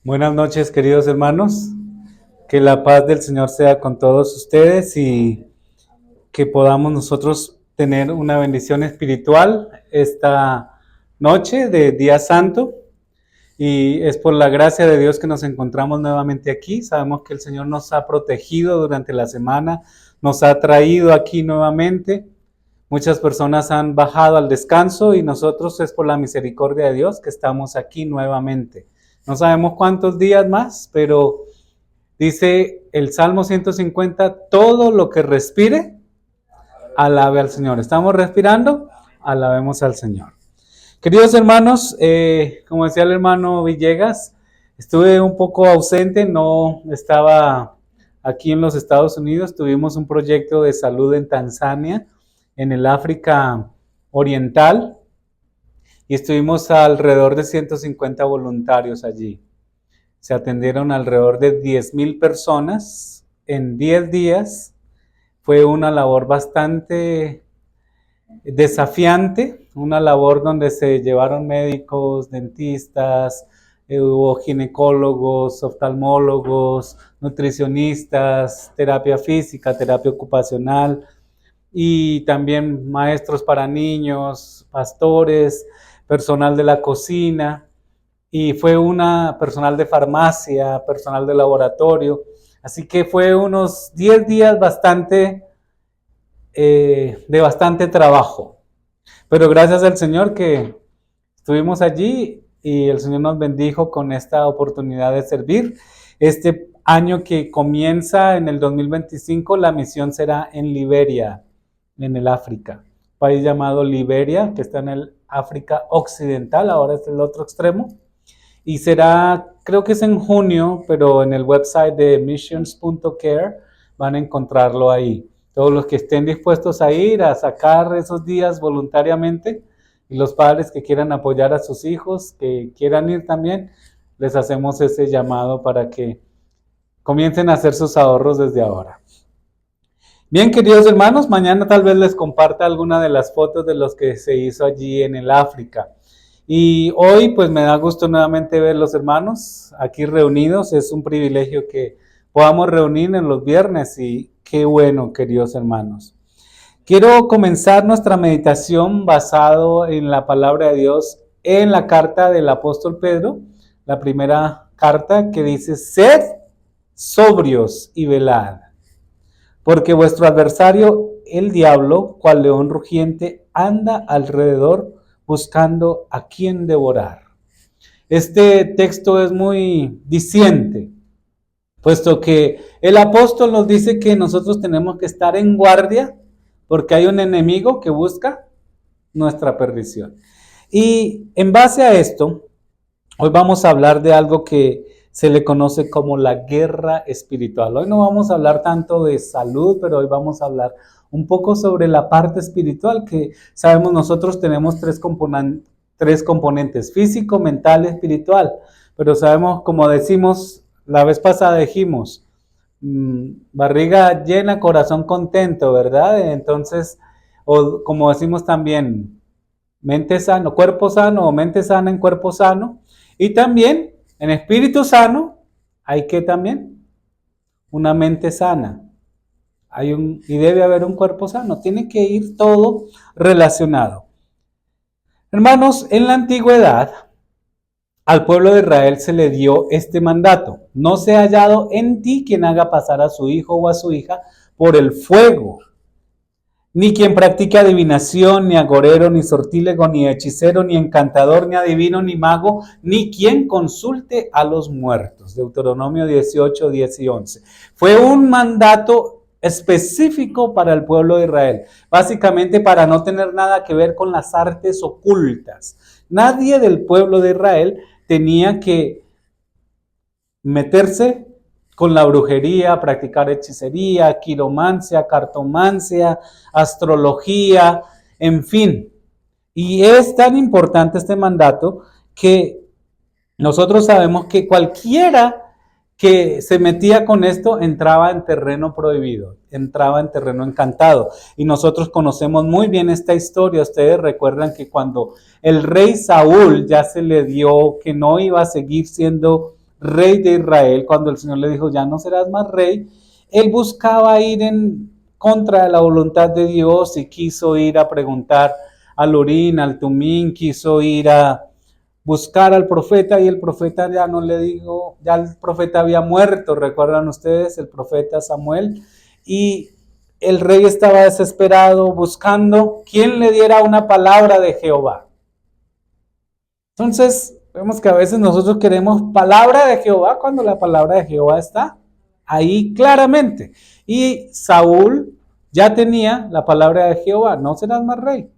Buenas noches, queridos hermanos. Que la paz del Señor sea con todos ustedes y que podamos nosotros tener una bendición espiritual esta noche de Día Santo. Y es por la gracia de Dios que nos encontramos nuevamente aquí. Sabemos que el Señor nos ha protegido durante la semana, nos ha traído aquí nuevamente. Muchas personas han bajado al descanso y nosotros es por la misericordia de Dios que estamos aquí nuevamente. No sabemos cuántos días más, pero dice el Salmo 150, todo lo que respire, alabe al Señor. ¿Estamos respirando? Alabemos al Señor. Queridos hermanos, como decía el hermano Villegas, estuve un poco ausente, no estaba aquí en los Estados Unidos. Tuvimos un proyecto de salud en Tanzania, en el África Oriental, y estuvimos alrededor de 150 voluntarios allí. Se atendieron alrededor de 10,000 personas en 10 días. Fue una labor bastante desafiante, una labor donde se llevaron médicos, dentistas, hubo ginecólogos, oftalmólogos, nutricionistas, terapia física, terapia ocupacional y también maestros para niños, pastores, personal de la cocina, y fue una personal de farmacia, personal de laboratorio. Así que fue unos 10 días de bastante trabajo. Pero gracias al Señor que estuvimos allí y el Señor nos bendijo con esta oportunidad de servir. Este año que comienza en el 2025, la misión será en Liberia, en el África, país llamado Liberia, que está en el África Occidental, ahora es el otro extremo, y será, creo que es en junio, pero en el website de missions.care van a encontrarlo ahí. Todos los que estén dispuestos a ir, a sacar esos días voluntariamente, y los padres que quieran apoyar a sus hijos, que quieran ir también, les hacemos ese llamado para que comiencen a hacer sus ahorros desde ahora. Bien, queridos hermanos, mañana tal vez les comparta alguna de las fotos de los que se hizo allí en el África. Y hoy pues me da gusto nuevamente ver los hermanos aquí reunidos. Es un privilegio que podamos reunir en los viernes y qué bueno, queridos hermanos. Quiero comenzar nuestra meditación basado en la palabra de Dios en la carta del apóstol Pedro, la primera carta que dice: sed sobrios y velad, porque vuestro adversario, el diablo, cual león rugiente, anda alrededor buscando a quien devorar. Este texto es muy diciente, puesto que el apóstol nos dice que nosotros tenemos que estar en guardia, porque hay un enemigo que busca nuestra perdición. Y en base a esto, hoy vamos a hablar de algo que se le conoce como la guerra espiritual. Hoy no vamos a hablar tanto de salud, pero hoy vamos a hablar un poco sobre la parte espiritual, que sabemos nosotros tenemos tres componentes, físico, mental, espiritual. Pero sabemos, como decimos, la vez pasada dijimos, barriga llena, corazón contento, ¿verdad? Entonces, o como decimos también, mente sano, cuerpo sano, o mente sana en cuerpo sano. Y también, en espíritu sano, hay que también una mente sana. Y debe haber un cuerpo sano. Tiene que ir todo relacionado. Hermanos, en la antigüedad, al pueblo de Israel se le dio este mandato: no sea hallado en ti quien haga pasar a su hijo o a su hija por el fuego, ni quien practique adivinación, ni agorero, ni sortílego, ni hechicero, ni encantador, ni adivino, ni mago, ni quien consulte a los muertos. Deuteronomio 18, 10 y 11. Fue un mandato específico para el pueblo de Israel, básicamente para no tener nada que ver con las artes ocultas. Nadie del pueblo de Israel tenía que meterse con la brujería, practicar hechicería, quiromancia, cartomancia, astrología, en fin. Y es tan importante este mandato que nosotros sabemos que cualquiera que se metía con esto entraba en terreno prohibido, entraba en terreno encantado. Y nosotros conocemos muy bien esta historia. Ustedes recuerdan que cuando el rey Saúl ya se le dio que no iba a seguir siendo rey de Israel, cuando el Señor le dijo, ya no serás más rey, él buscaba ir en contra de la voluntad de Dios y quiso ir a preguntar al Urín, al Tumín, quiso ir a buscar al profeta y el profeta ya no le dijo, ya el profeta había muerto, recuerdan ustedes, el profeta Samuel, y el rey estaba desesperado buscando quién le diera una palabra de Jehová. Entonces, vemos que a veces nosotros queremos palabra de Jehová cuando la palabra de Jehová está ahí claramente. Y Saúl ya tenía la palabra de Jehová, no serás más rey.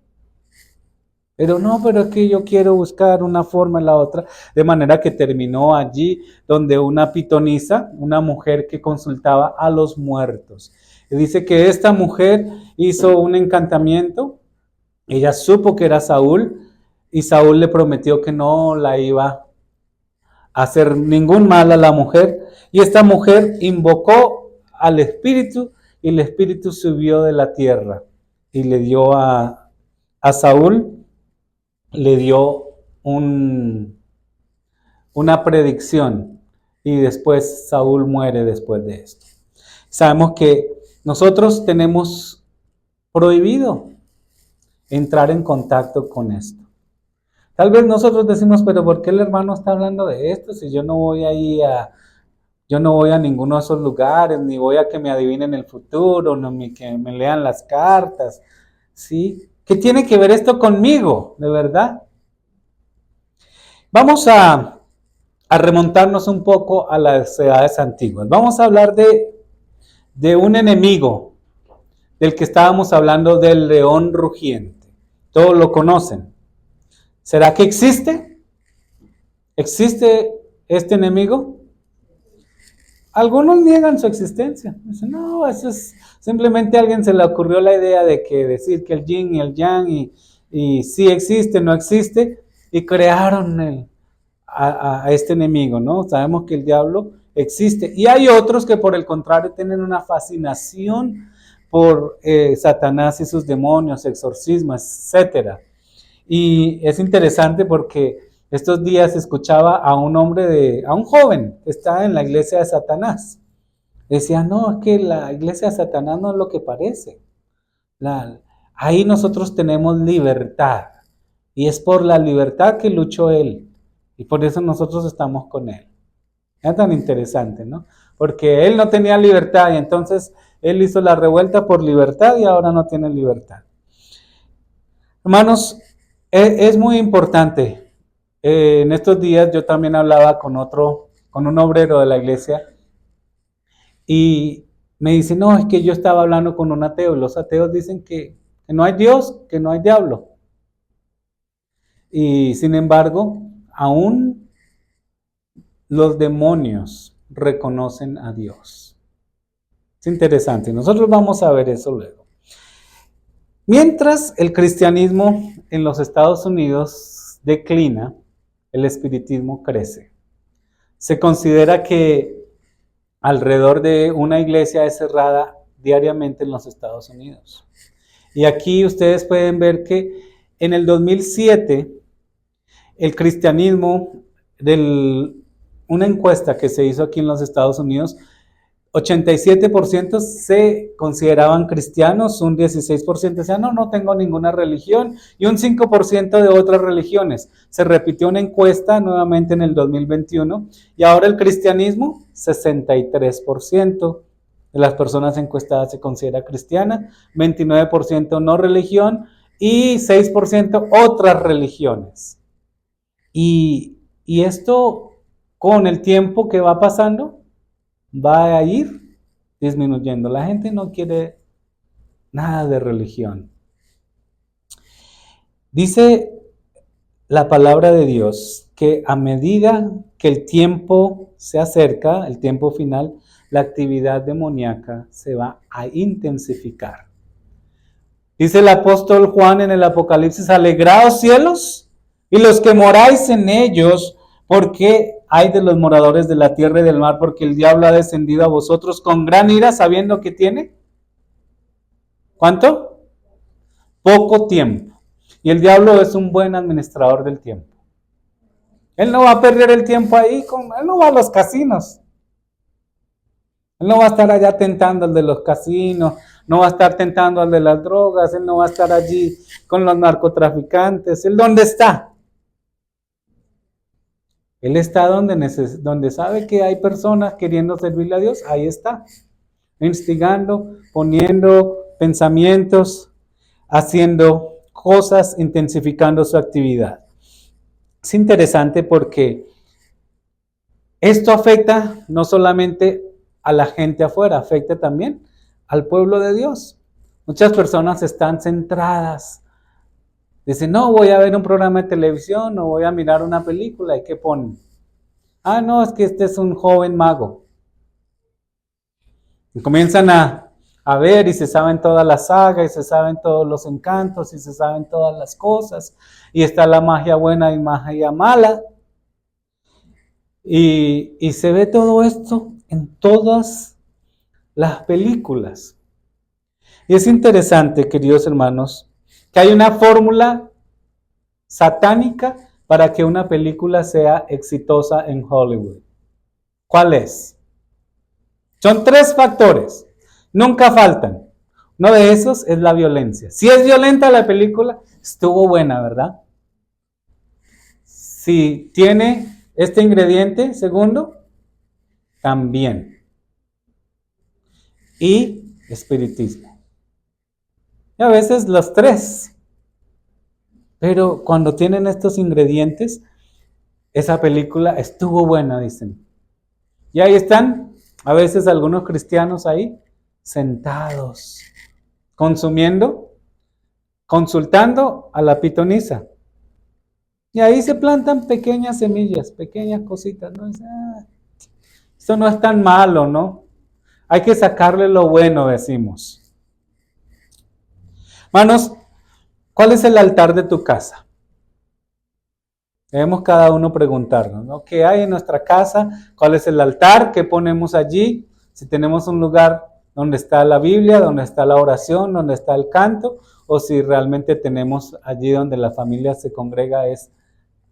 Pero no, pero es que yo quiero buscar una forma en la otra, de manera que terminó allí donde una pitonisa, una mujer que consultaba a los muertos. Y dice que esta mujer hizo un encantamiento, ella supo que era Saúl y Saúl le prometió que no la iba a hacer ningún mal a la mujer. Y esta mujer invocó al espíritu y el espíritu subió de la tierra y le dio a Saúl, le dio una predicción y después Saúl muere después de esto. Sabemos que nosotros tenemos prohibido entrar en contacto con esto. Tal vez nosotros decimos, pero ¿por qué el hermano está hablando de esto? Si yo no voy yo no voy a ninguno de esos lugares, ni voy a que me adivinen el futuro, ni que me lean las cartas, ¿sí? ¿Qué tiene que ver esto conmigo, de verdad? Vamos a remontarnos un poco a las edades antiguas. Vamos a hablar de un enemigo, del que estábamos hablando, del león rugiente. Todos lo conocen. ¿Será que existe? ¿Existe este enemigo? Algunos niegan su existencia. Dicen, no, eso es simplemente a alguien se le ocurrió la idea de que decir que el yin y el yang y sí existe, no existe, y crearon a este enemigo, ¿no? Sabemos que el diablo existe. Y hay otros que por el contrario tienen una fascinación por Satanás y sus demonios, exorcismos, etcétera. Y es interesante porque estos días escuchaba a un joven que está en la iglesia de Satanás. Decía, no, es que la iglesia de Satanás no es lo que parece. Ahí nosotros tenemos libertad. Y es por la libertad que luchó él. Y por eso nosotros estamos con él. Es tan interesante, ¿no? Porque él no tenía libertad y entonces él hizo la revuelta por libertad y ahora no tiene libertad. Hermanos, es muy importante. En estos días yo también hablaba con un obrero de la iglesia y me dice, no, es que yo estaba hablando con un ateo y los ateos dicen que no hay Dios, que no hay diablo. Y sin embargo, aún los demonios reconocen a Dios. Es interesante, nosotros vamos a ver eso luego. Mientras el cristianismo en los Estados Unidos declina, el espiritismo crece. Se considera que alrededor de una iglesia es cerrada diariamente en los Estados Unidos. Y aquí ustedes pueden ver que en el 2007 el cristianismo, una encuesta que se hizo aquí en los Estados Unidos, 87% se consideraban cristianos, un 16% decían, no tengo ninguna religión, y un 5% de otras religiones. Se repitió una encuesta nuevamente en el 2021, y ahora el cristianismo, 63% de las personas encuestadas se considera cristiana, 29% no religión, y 6% otras religiones. Y esto, con el tiempo que va pasando, va a ir disminuyendo. La gente no quiere nada de religión. Dice la palabra de Dios que a medida que el tiempo se acerca, el tiempo final, la actividad demoníaca se va a intensificar. Dice el apóstol Juan en el Apocalipsis, alegraos cielos y los que moráis en ellos, porque hay de los moradores de la tierra y del mar, porque el diablo ha descendido a vosotros con gran ira, sabiendo que tiene, ¿cuánto? Poco tiempo. Y el diablo es un buen administrador del tiempo. Él no va a perder el tiempo ahí, él no va a los casinos. Él no va a estar allá tentando al de los casinos, no va a estar tentando al de las drogas, él no va a estar allí con los narcotraficantes. ¿Él dónde está? Él está donde sabe que hay personas queriendo servirle a Dios, ahí está. Instigando, poniendo pensamientos, haciendo cosas, intensificando su actividad. Es interesante porque esto afecta no solamente a la gente afuera, afecta también al pueblo de Dios. Muchas personas están centradas. Dicen, no, voy a ver un programa de televisión o voy a mirar una película. ¿Y qué ponen? Ah, no, es que este es un joven mago. Y comienzan a ver y se saben toda la saga y se saben todos los encantos y se saben todas las cosas. Y está la magia buena y magia mala. Y se ve todo esto en todas las películas. Y es interesante, queridos hermanos, que hay una fórmula satánica para que una película sea exitosa en Hollywood. ¿Cuál es? Son 3 factores, nunca faltan. Uno de esos es la violencia. Si es violenta la película, estuvo buena, ¿verdad? Si tiene este ingrediente, segundo, también. Y espiritismo. Y a veces los 3. Pero cuando tienen estos ingredientes, esa película estuvo buena, dicen. Y ahí están, a veces algunos cristianos ahí, sentados, consumiendo, consultando a la pitonisa. Y ahí se plantan pequeñas semillas, pequeñas cositas, ¿no? Esto no es tan malo, ¿no? Hay que sacarle lo bueno, decimos. Hermanos, ¿cuál es el altar de tu casa? Debemos cada uno preguntarnos, ¿no? ¿Qué hay en nuestra casa? ¿Cuál es el altar? ¿Qué ponemos allí? Si tenemos un lugar donde está la Biblia, donde está la oración, donde está el canto, o si realmente tenemos allí donde la familia se congrega es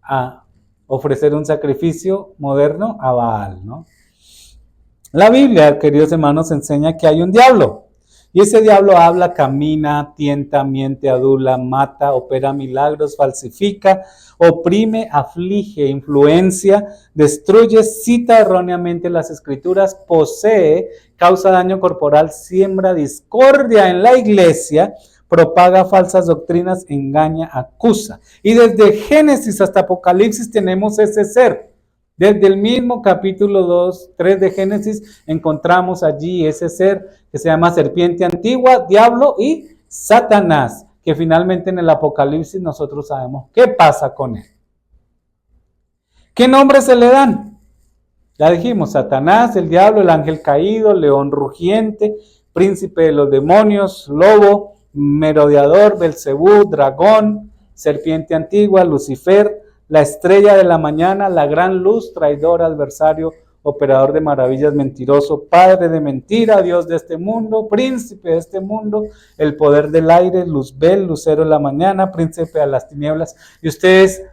a ofrecer un sacrificio moderno a Baal, ¿no? La Biblia, queridos hermanos, enseña que hay un diablo. Y ese diablo habla, camina, tienta, miente, adula, mata, opera milagros, falsifica, oprime, aflige, influencia, destruye, cita erróneamente las escrituras, posee, causa daño corporal, siembra discordia en la iglesia, propaga falsas doctrinas, engaña, acusa. Y desde Génesis hasta Apocalipsis tenemos ese ser. Desde el mismo capítulo 2, 3 de Génesis encontramos allí ese ser que se llama serpiente antigua, diablo y Satanás, que finalmente en el Apocalipsis nosotros sabemos qué pasa con él. ¿Qué nombres se le dan? Ya dijimos, Satanás, el diablo, el ángel caído, león rugiente, príncipe de los demonios, lobo, merodeador, Belcebú, dragón, serpiente antigua, Lucifer, la estrella de la mañana, la gran luz, traidor, adversario, operador de maravillas, mentiroso, padre de mentira, Dios de este mundo, príncipe de este mundo, el poder del aire, Luzbel, lucero de la mañana, príncipe de las tinieblas. Y ustedes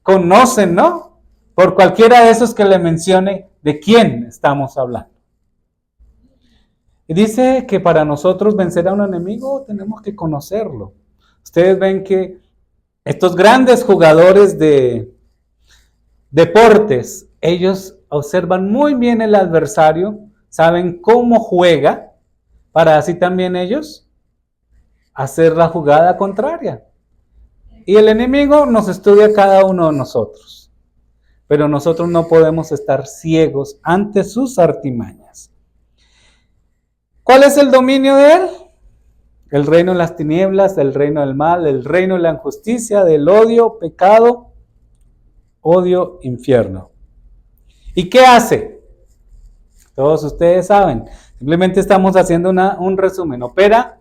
conocen, ¿no? Por cualquiera de esos que le mencione, ¿de quién estamos hablando? Y dice que para nosotros vencer a un enemigo tenemos que conocerlo. Ustedes ven que estos grandes jugadores de deportes, ellos observan muy bien el adversario, saben cómo juega, para así también ellos hacer la jugada contraria. Y el enemigo nos estudia a cada uno de nosotros, pero nosotros no podemos estar ciegos ante sus artimañas. ¿Cuál es el dominio de él? El reino de las tinieblas, el reino del mal, el reino de la injusticia, del odio, pecado, odio, infierno. ¿Y qué hace? Todos ustedes saben. Simplemente estamos haciendo un resumen. Opera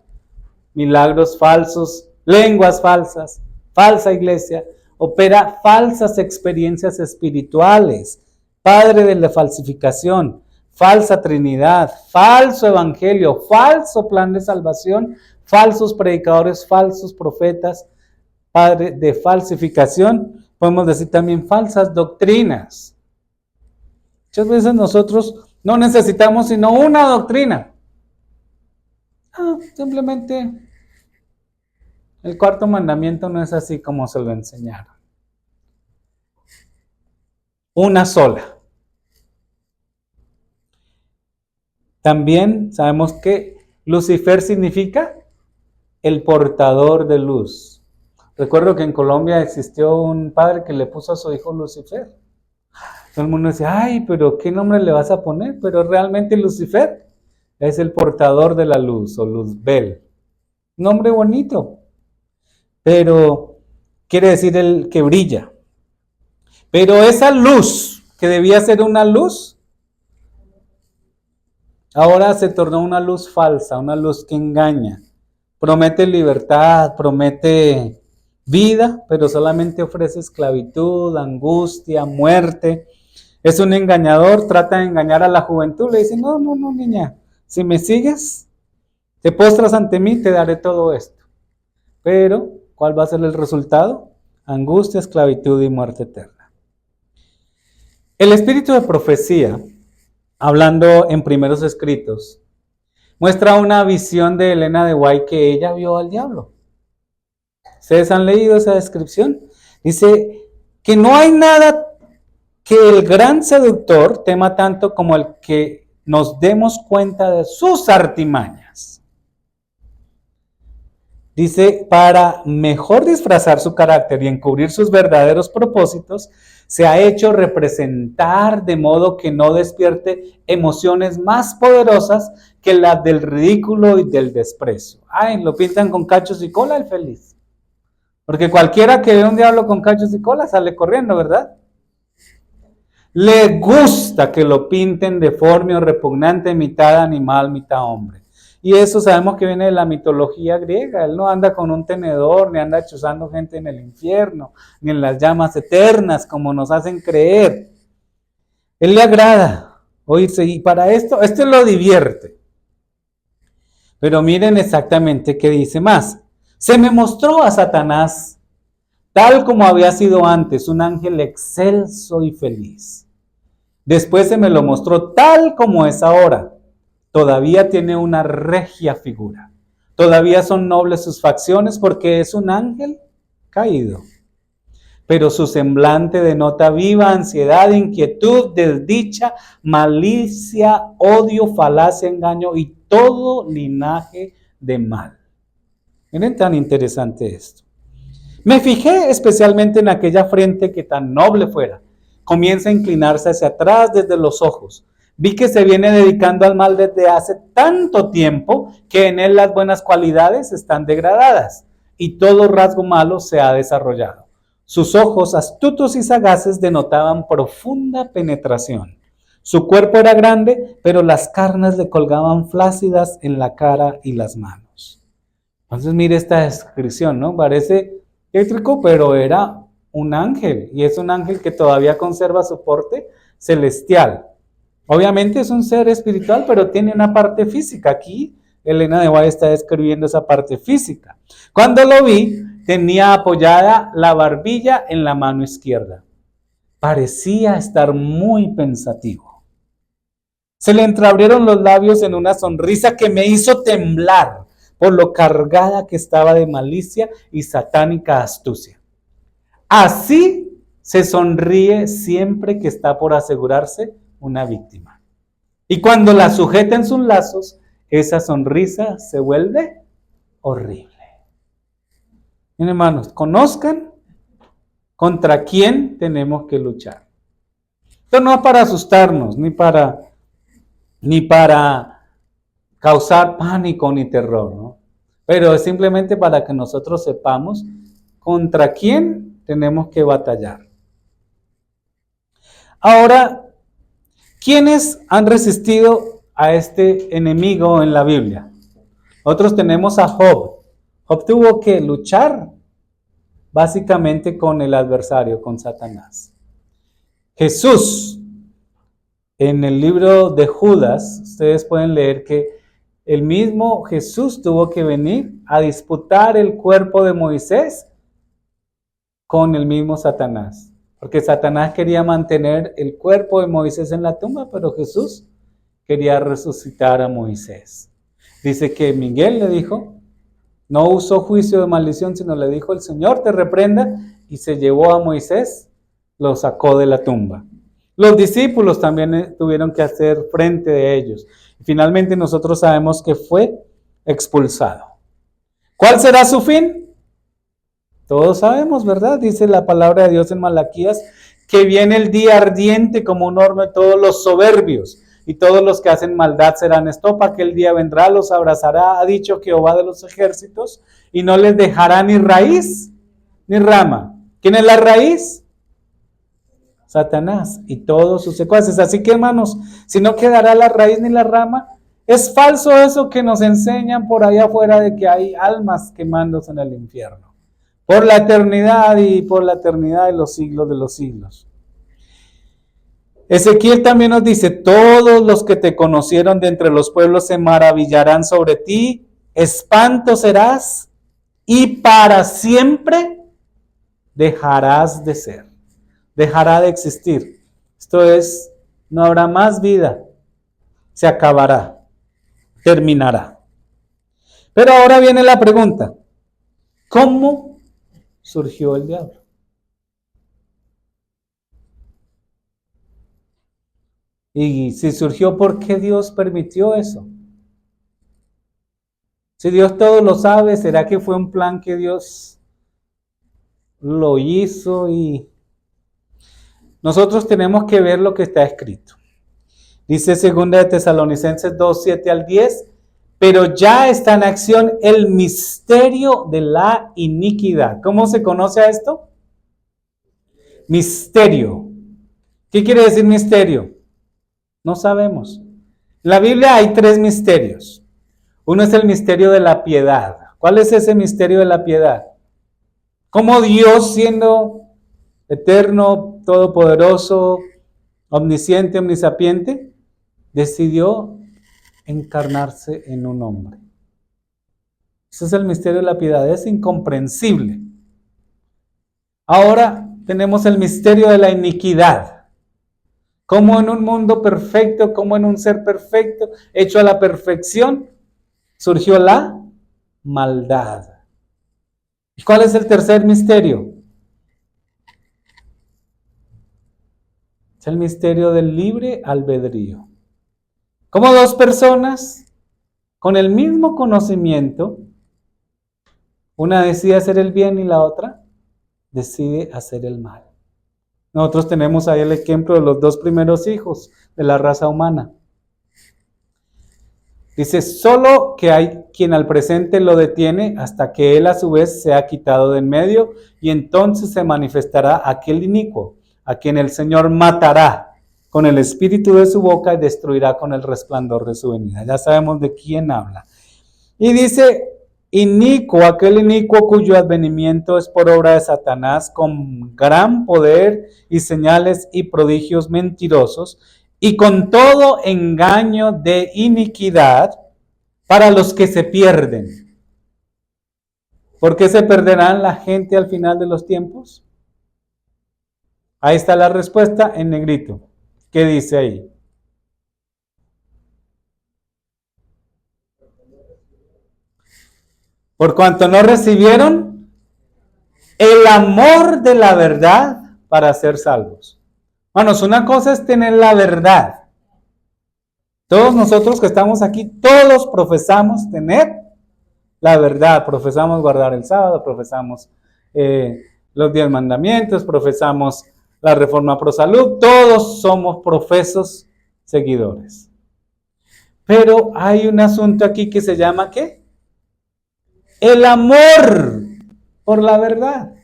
milagros falsos, lenguas falsas, falsa iglesia. Opera falsas experiencias espirituales. Padre de la falsificación, falsa trinidad, falso evangelio, falso plan de salvación, falsos predicadores, falsos profetas, padre de falsificación, Podemos decir también falsas doctrinas. Muchas veces nosotros no necesitamos sino una doctrina. Simplemente el cuarto mandamiento no es así como se lo enseñaron. Una sola. También sabemos que Lucifer significa el portador de luz. Recuerdo que en Colombia existió un padre que le puso a su hijo Lucifer. Todo el mundo decía, ay, pero ¿qué nombre le vas a poner? Pero realmente Lucifer es el portador de la luz o Luzbel. Nombre bonito, pero quiere decir el que brilla. Pero esa luz, que debía ser una luz, ahora se tornó una luz falsa, una luz que engaña. Promete libertad, promete vida, pero solamente ofrece esclavitud, angustia, muerte. Es un engañador, trata de engañar a la juventud. Le dice, no, niña, si me sigues, te postras ante mí, te daré todo esto. Pero, ¿cuál va a ser el resultado? Angustia, esclavitud y muerte eterna. El espíritu de profecía, hablando en primeros escritos, muestra una visión de Elena de White que ella vio al diablo. ¿Ustedes han leído esa descripción? Dice que no hay nada que el gran seductor tema tanto como el que nos demos cuenta de sus artimañas. Dice, para mejor disfrazar su carácter y encubrir sus verdaderos propósitos, se ha hecho representar de modo que no despierte emociones más poderosas que las del ridículo y del desprecio. Ay, lo pintan con cachos y cola el feliz. Porque cualquiera que ve un diablo con cachos y cola sale corriendo, ¿verdad? Le gusta que lo pinten deforme o repugnante, mitad animal, mitad hombre. Y eso sabemos que viene de la mitología griega. Él no anda con un tenedor, ni anda chuzando gente en el infierno, ni en las llamas eternas, como nos hacen creer. Él le agrada oírse, y para esto lo divierte. Pero miren exactamente qué dice más. Se me mostró a Satanás, tal como había sido antes, un ángel excelso y feliz. Después se me lo mostró tal como es ahora. Todavía tiene una regia figura. Todavía son nobles sus facciones porque es un ángel caído. Pero su semblante denota viva ansiedad, inquietud, desdicha, malicia, odio, falacia, engaño y todo linaje de mal. Miren tan interesante esto. Me fijé especialmente en aquella frente que tan noble fuera. Comienza a inclinarse hacia atrás desde los ojos. Vi que se viene dedicando al mal desde hace tanto tiempo que en él las buenas cualidades están degradadas y todo rasgo malo se ha desarrollado. Sus ojos astutos y sagaces denotaban profunda penetración. Su cuerpo era grande, pero las carnes le colgaban flácidas en la cara y las manos. Entonces mire esta descripción, ¿no? Parece tétrico, pero era un ángel, y es un ángel que todavía conserva su porte celestial. Obviamente es un ser espiritual, pero tiene una parte física. Aquí Elena de White está describiendo esa parte física. Cuando lo vi, tenía apoyada la barbilla en la mano izquierda. Parecía estar muy pensativo. Se le entreabrieron los labios en una sonrisa que me hizo temblar por lo cargada que estaba de malicia y satánica astucia. Así se sonríe siempre que está por asegurarse una víctima. Y cuando la sujeta en sus lazos, esa sonrisa se vuelve horrible. Miren, hermanos, conozcan contra quién tenemos que luchar. Esto no es para asustarnos, ni para causar pánico ni terror, ¿no? Pero es simplemente para que nosotros sepamos contra quién tenemos que batallar. Ahora, ¿quiénes han resistido a este enemigo en la Biblia? Nosotros tenemos a Job. Job tuvo que luchar básicamente con el adversario, con Satanás. Jesús, en el libro de Judas, ustedes pueden leer que el mismo Jesús tuvo que venir a disputar el cuerpo de Moisés con el mismo Satanás. Porque Satanás quería mantener el cuerpo de Moisés en la tumba, pero Jesús quería resucitar a Moisés. Dice que Miguel le dijo, no usó juicio de maldición, sino le dijo, el Señor te reprenda, y se llevó a Moisés, lo sacó de la tumba. Los discípulos también tuvieron que hacer frente de ellos. Finalmente nosotros sabemos que fue expulsado. ¿Cuál será su fin? Todos sabemos, ¿verdad? Dice la palabra de Dios en Malaquías, que viene el día ardiente como un horno y todos los soberbios y todos los que hacen maldad serán estopa. Aquel día vendrá, los abrazará, ha dicho Jehová de los ejércitos, y no les dejará ni raíz ni rama. ¿Quién es la raíz? Satanás y todos sus secuaces. Así que, hermanos, si no quedará la raíz ni la rama, es falso eso que nos enseñan por allá afuera de que hay almas quemándose en el infierno. Por la eternidad y por la eternidad de los siglos de los siglos. Ezequiel también nos dice, todos los que te conocieron de entre los pueblos se maravillarán sobre ti, espanto serás y para siempre dejarás de ser, dejará de existir. Esto es, no habrá más vida, se acabará, terminará. Pero ahora viene la pregunta, ¿cómo surgió el diablo? Y si surgió, ¿por qué Dios permitió eso? Si Dios todo lo sabe, ¿será que fue un plan que Dios lo hizo? Y nosotros tenemos que ver lo que está escrito. Dice 2 de Tesalonicenses 2, 7 al 10, pero ya está en acción el misterio de la iniquidad. ¿Cómo se conoce a esto? Misterio. ¿Qué quiere decir misterio? No sabemos. En la Biblia hay 3 misterios. Uno es el misterio de la piedad. ¿Cuál es ese misterio de la piedad? Cómo Dios, siendo eterno, todopoderoso, omnisciente, omnisapiente, decidió encarnarse en un hombre. Ese es el misterio de la piedad, es incomprensible. Ahora tenemos el misterio de la iniquidad. Como en un mundo perfecto, como en un ser perfecto, hecho a la perfección, surgió la maldad. ¿Y cuál es el tercer misterio? Es el misterio del libre albedrío. Como 2 personas con el mismo conocimiento, una decide hacer el bien y la otra decide hacer el mal. Nosotros tenemos ahí el ejemplo de los 2 primeros hijos de la raza humana. Dice, solo que hay quien al presente lo detiene hasta que él a su vez sea quitado de en medio, y entonces se manifestará aquel inicuo, a quien el Señor matará con el espíritu de su boca y destruirá con el resplandor de su venida. Ya sabemos de quién habla. Y dice, inicuo, aquel inicuo cuyo advenimiento es por obra de Satanás, con gran poder y señales y prodigios mentirosos, y con todo engaño de iniquidad para los que se pierden. ¿Por qué se perderán la gente al final de los tiempos? Ahí está la respuesta en negrito. ¿Qué dice ahí? Por cuanto no recibieron el amor de la verdad para ser salvos. Hermanos, una cosa es tener la verdad. Todos nosotros que estamos aquí, todos profesamos tener la verdad. Profesamos guardar el sábado, profesamos los 10 mandamientos, profesamos la reforma pro salud. Todos somos profesos seguidores. Pero hay un asunto aquí que se llama ¿qué? El amor por la verdad.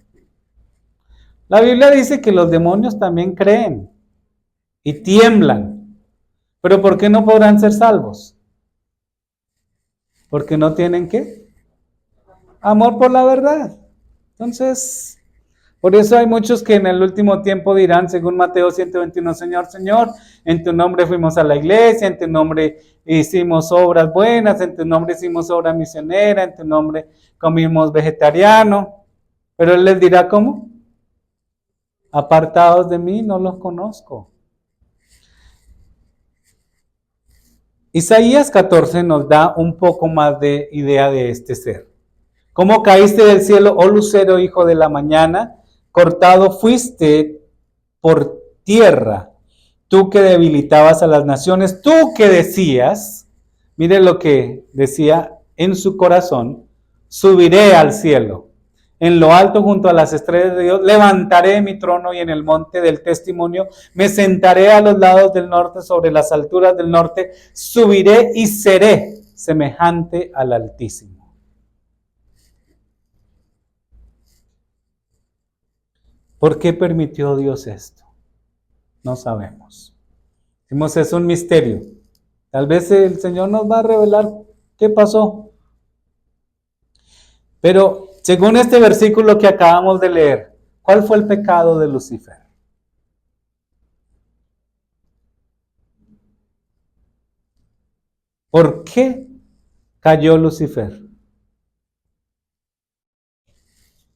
La Biblia dice que los demonios también creen y tiemblan. ¿Pero por qué no podrán ser salvos? Porque no tienen ¿qué? Amor por la verdad. Entonces, por eso hay muchos que en el último tiempo dirán, según Mateo 121, Señor, Señor, en tu nombre fuimos a la iglesia, en tu nombre hicimos obras buenas, en tu nombre hicimos obra misionera, en tu nombre comimos vegetariano. Pero Él les dirá, ¿cómo? Apartados de mí, no los conozco. Isaías 14 nos da un poco más de idea de este ser. ¿Cómo caíste del cielo, oh lucero, hijo de la mañana? Cortado fuiste por tierra, tú que debilitabas a las naciones, tú que decías, mire lo que decía en su corazón, subiré al cielo, en lo alto junto a las estrellas de Dios, levantaré mi trono y en el monte del testimonio me sentaré a los lados del norte, sobre las alturas del norte, subiré y seré semejante al Altísimo. ¿Por qué permitió Dios esto? No sabemos. Decimos, es un misterio. Tal vez el Señor nos va a revelar qué pasó. Pero según este versículo que acabamos de leer, ¿cuál fue el pecado de Lucifer? ¿Por qué cayó Lucifer?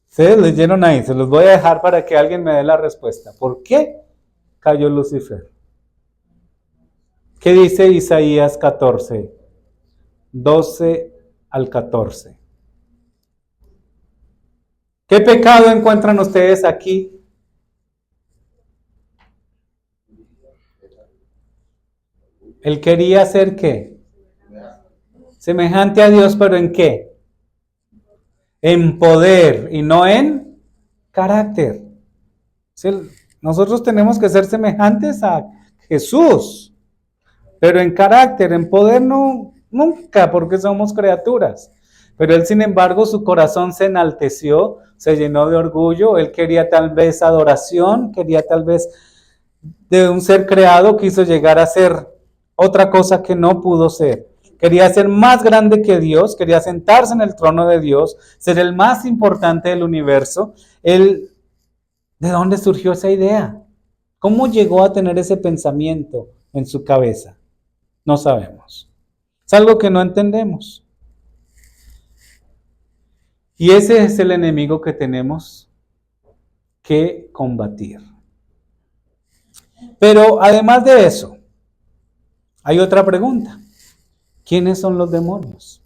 Ustedes leyeron ahí, se los voy a dejar para que alguien me dé la respuesta. ¿Por qué cayó Lucifer? ¿Qué dice Isaías 14, 12 al 14? ¿Qué pecado encuentran ustedes aquí? Él quería ser ¿qué? Semejante a Dios, pero ¿en qué? En poder y no en carácter. Nosotros tenemos que ser semejantes a Jesús, pero en carácter, en poder no, nunca, porque somos criaturas. Pero él, sin embargo, su corazón se enalteció, se llenó de orgullo, él quería tal vez adoración, quería tal vez de un ser creado, quiso llegar a ser otra cosa que no pudo ser. Quería ser más grande que Dios, quería sentarse en el trono de Dios, ser el más importante del universo. Él, ¿de dónde surgió esa idea? ¿Cómo llegó a tener ese pensamiento en su cabeza? No sabemos. Es algo que no entendemos. Y ese es el enemigo que tenemos que combatir. Pero además de eso, hay otra pregunta. ¿Quiénes son los demonios?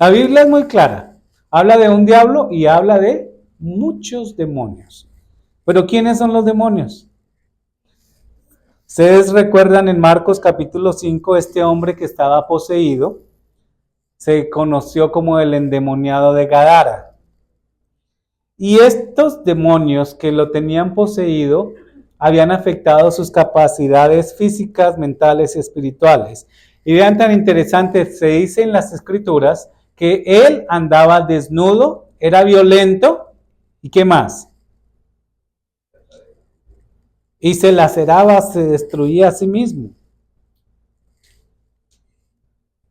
La Biblia es muy clara. Habla de un diablo y habla de muchos demonios. Pero ¿quiénes son los demonios? Ustedes recuerdan en Marcos capítulo 5, este hombre que estaba poseído, se conoció como el endemoniado de Gadara. Y estos demonios que lo tenían poseído habían afectado sus capacidades físicas, mentales y espirituales. Y vean tan interesante, se dice en las escrituras que él andaba desnudo, era violento, ¿y qué más? Y se laceraba, se destruía a sí mismo.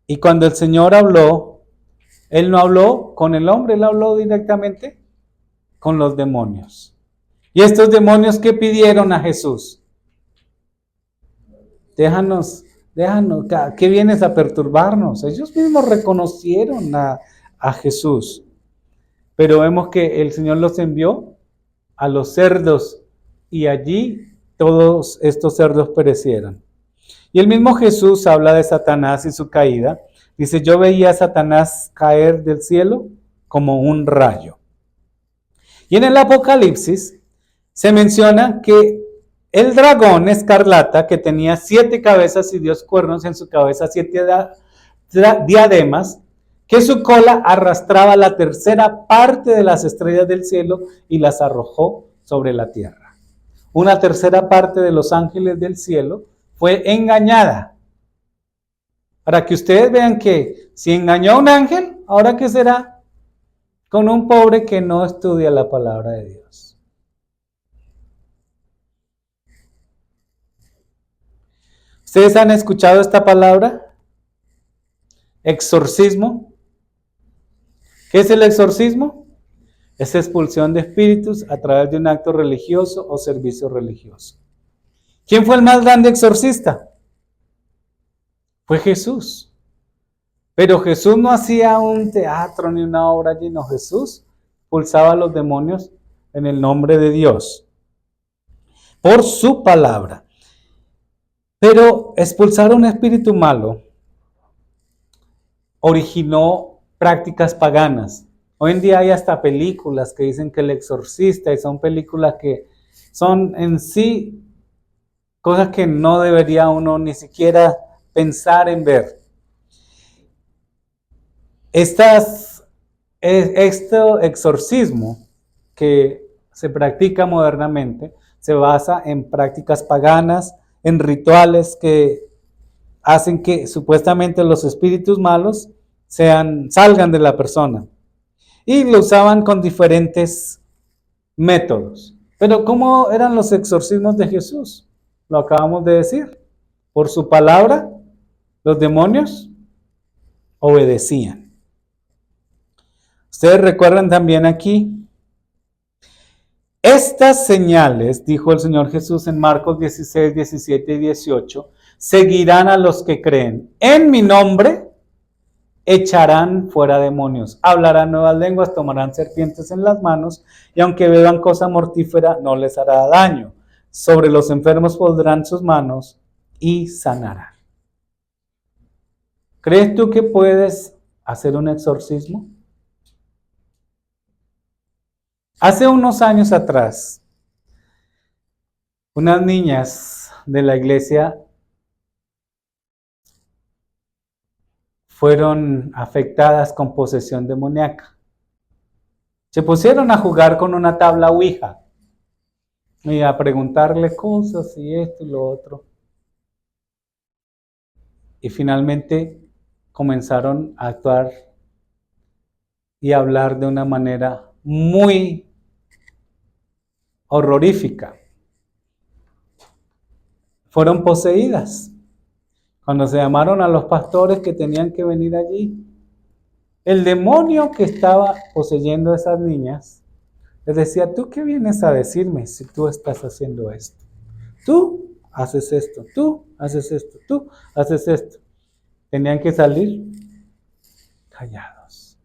Y cuando el Señor habló, él no habló con el hombre, él habló directamente con los demonios. ¿Y estos demonios qué pidieron a Jesús? Déjanos, ¿qué vienes a perturbarnos? Ellos mismos reconocieron a Jesús. Pero vemos que el Señor los envió a los cerdos y allí todos estos cerdos perecieron. Y el mismo Jesús habla de Satanás y su caída. Dice, yo veía a Satanás caer del cielo como un rayo. Y en el Apocalipsis se menciona que el dragón escarlata, que tenía 7 cabezas y 10 cuernos en su cabeza, 7 diademas, que su cola arrastraba la tercera parte de las estrellas del cielo y las arrojó sobre la tierra. Una tercera parte de los ángeles del cielo fue engañada. Para que ustedes vean que si engañó a un ángel, ¿ahora qué será? Con un pobre que no estudia la palabra de Dios. ¿Ustedes han escuchado esta palabra? Exorcismo. ¿Qué es el exorcismo? Es expulsión de espíritus a través de un acto religioso o servicio religioso. ¿Quién fue el más grande exorcista? Fue Jesús. Pero Jesús no hacía un teatro ni una obra allí, no. Jesús expulsaba a los demonios en el nombre de Dios, por su palabra. Pero expulsar un espíritu malo originó prácticas paganas. Hoy en día hay hasta películas que dicen que El Exorcista, y son películas que son en sí cosas que no debería uno ni siquiera pensar en ver. Este exorcismo que se practica modernamente se basa en prácticas paganas, en rituales que hacen que supuestamente los espíritus malos salgan de la persona. Y lo usaban con diferentes métodos. Pero ¿cómo eran los exorcismos de Jesús? Lo acabamos de decir. Por su palabra, los demonios obedecían. Ustedes recuerdan también aquí, estas señales, dijo el Señor Jesús en Marcos 16, 17 y 18, seguirán a los que creen. En mi nombre echarán fuera demonios, hablarán nuevas lenguas, tomarán serpientes en las manos, y aunque beban cosa mortífera, no les hará daño. Sobre los enfermos pondrán sus manos y sanarán. ¿Crees tú que puedes hacer un exorcismo? Hace unos años atrás, unas niñas de la iglesia fueron afectadas con posesión demoníaca. Se pusieron a jugar con una tabla Ouija y a preguntarle cosas y esto y lo otro. Y finalmente comenzaron a actuar y a hablar de una manera muy horrorífica. Fueron poseídas. Cuando se llamaron a los pastores que tenían que venir allí, el demonio que estaba poseyendo a esas niñas les decía: ¿tú qué vienes a decirme si tú estás haciendo esto? Tú haces esto, tú haces esto, tú haces esto. Tenían que salir callados.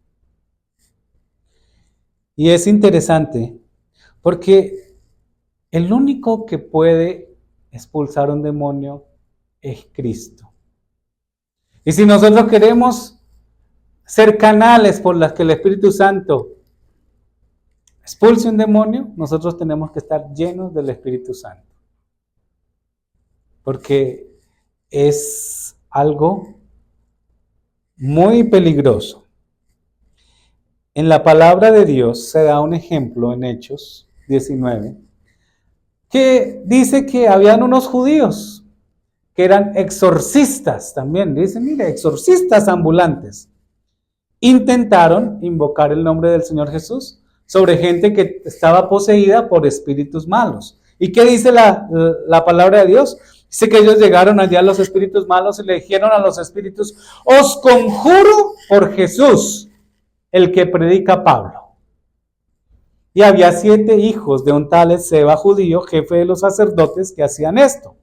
Y es interesante porque el único que puede expulsar un demonio es Cristo. Y si nosotros queremos ser canales por las que el Espíritu Santo expulse un demonio, nosotros tenemos que estar llenos del Espíritu Santo. Porque es algo muy peligroso. En la palabra de Dios se da un ejemplo en Hechos 19, que dice que habían unos judíos que eran exorcistas también. Dicen, mire, exorcistas ambulantes. Intentaron invocar el nombre del Señor Jesús sobre gente que estaba poseída por espíritus malos. ¿Y qué dice la palabra de Dios? Dice que ellos llegaron allá a los espíritus malos y le dijeron a los espíritus: os conjuro por Jesús, el que predica Pablo. Y había 7 hijos de un tal Esceva judío, jefe de los sacerdotes, que hacían esto.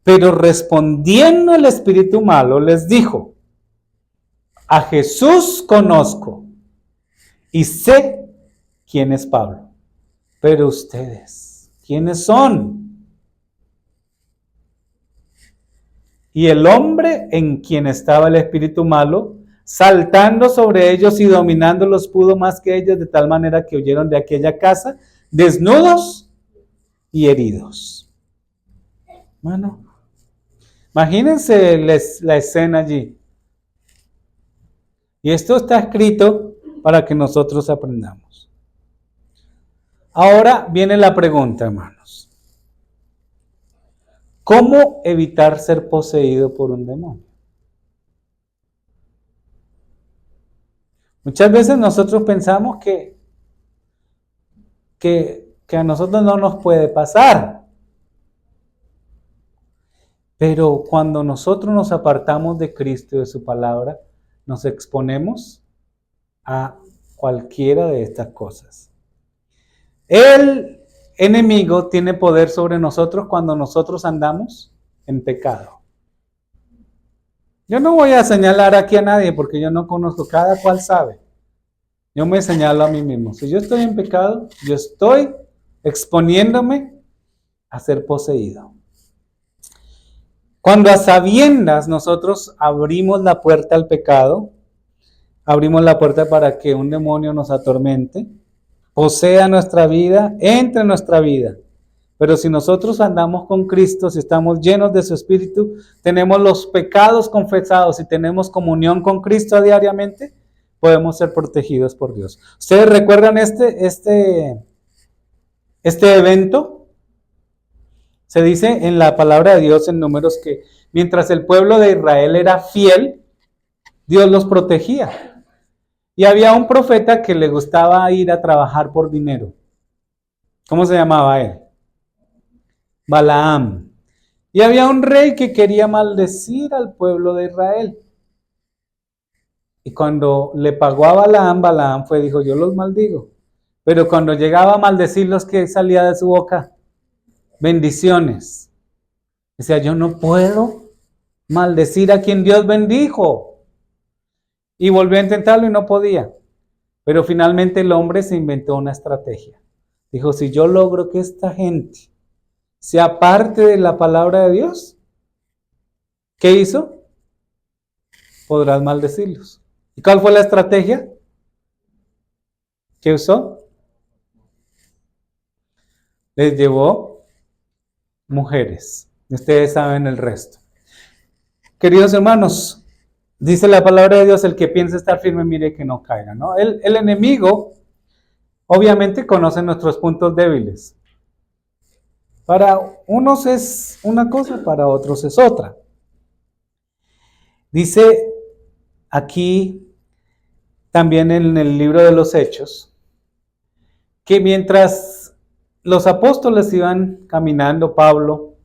Pero respondiendo el espíritu malo, les dijo: a Jesús conozco y sé quién es Pablo. Pero ustedes, ¿quiénes son? Y el hombre en quien estaba el espíritu malo, saltando sobre ellos y dominándolos, pudo más que ellos, de tal manera que huyeron de aquella casa, desnudos y heridos. Bueno, imagínense la escena allí. Y esto está escrito para que nosotros aprendamos. Ahora viene la pregunta, hermanos. ¿Cómo evitar ser poseído por un demonio? Muchas veces nosotros pensamos que a nosotros no nos puede pasar. Pero cuando nosotros nos apartamos de Cristo y de su palabra, nos exponemos a cualquiera de estas cosas. El enemigo tiene poder sobre nosotros cuando nosotros andamos en pecado. Yo no voy a señalar aquí a nadie porque yo no conozco, cada cual sabe. Yo me señalo a mí mismo. Si yo estoy en pecado, yo estoy exponiéndome a ser poseído. Cuando a sabiendas nosotros abrimos la puerta al pecado, abrimos la puerta para que un demonio nos atormente, posea nuestra vida, entre en nuestra vida. Pero si nosotros andamos con Cristo, si estamos llenos de su Espíritu, tenemos los pecados confesados y tenemos comunión con Cristo diariamente, podemos ser protegidos por Dios. ¿Ustedes recuerdan este evento? Se dice en la palabra de Dios en Números que mientras el pueblo de Israel era fiel, Dios los protegía. Y había un profeta que le gustaba ir a trabajar por dinero. ¿Cómo se llamaba él? Balaam. Y había un rey que quería maldecir al pueblo de Israel. Y cuando le pagó a Balaam, Balaam dijo, yo los maldigo. Pero cuando llegaba a maldecirlos, ¿qué salía de su boca? Bendiciones. Decía, yo no puedo maldecir a quien Dios bendijo. Y volvió a intentarlo y no podía. Pero finalmente el hombre se inventó una estrategia. Dijo, si yo logro que esta gente sea parte de la palabra de Dios, ¿qué hizo? Podrás maldecirlos. ¿Y cuál fue la estrategia que usó? Les llevó mujeres. Ustedes saben el resto. Queridos hermanos, dice la palabra de Dios, el que piensa estar firme, mire que no caiga, ¿no? El enemigo, obviamente, conoce nuestros puntos débiles. Para unos es una cosa, para otros es otra. Dice aquí, también en el libro de los Hechos, que mientras los apóstoles iban caminando, Pablo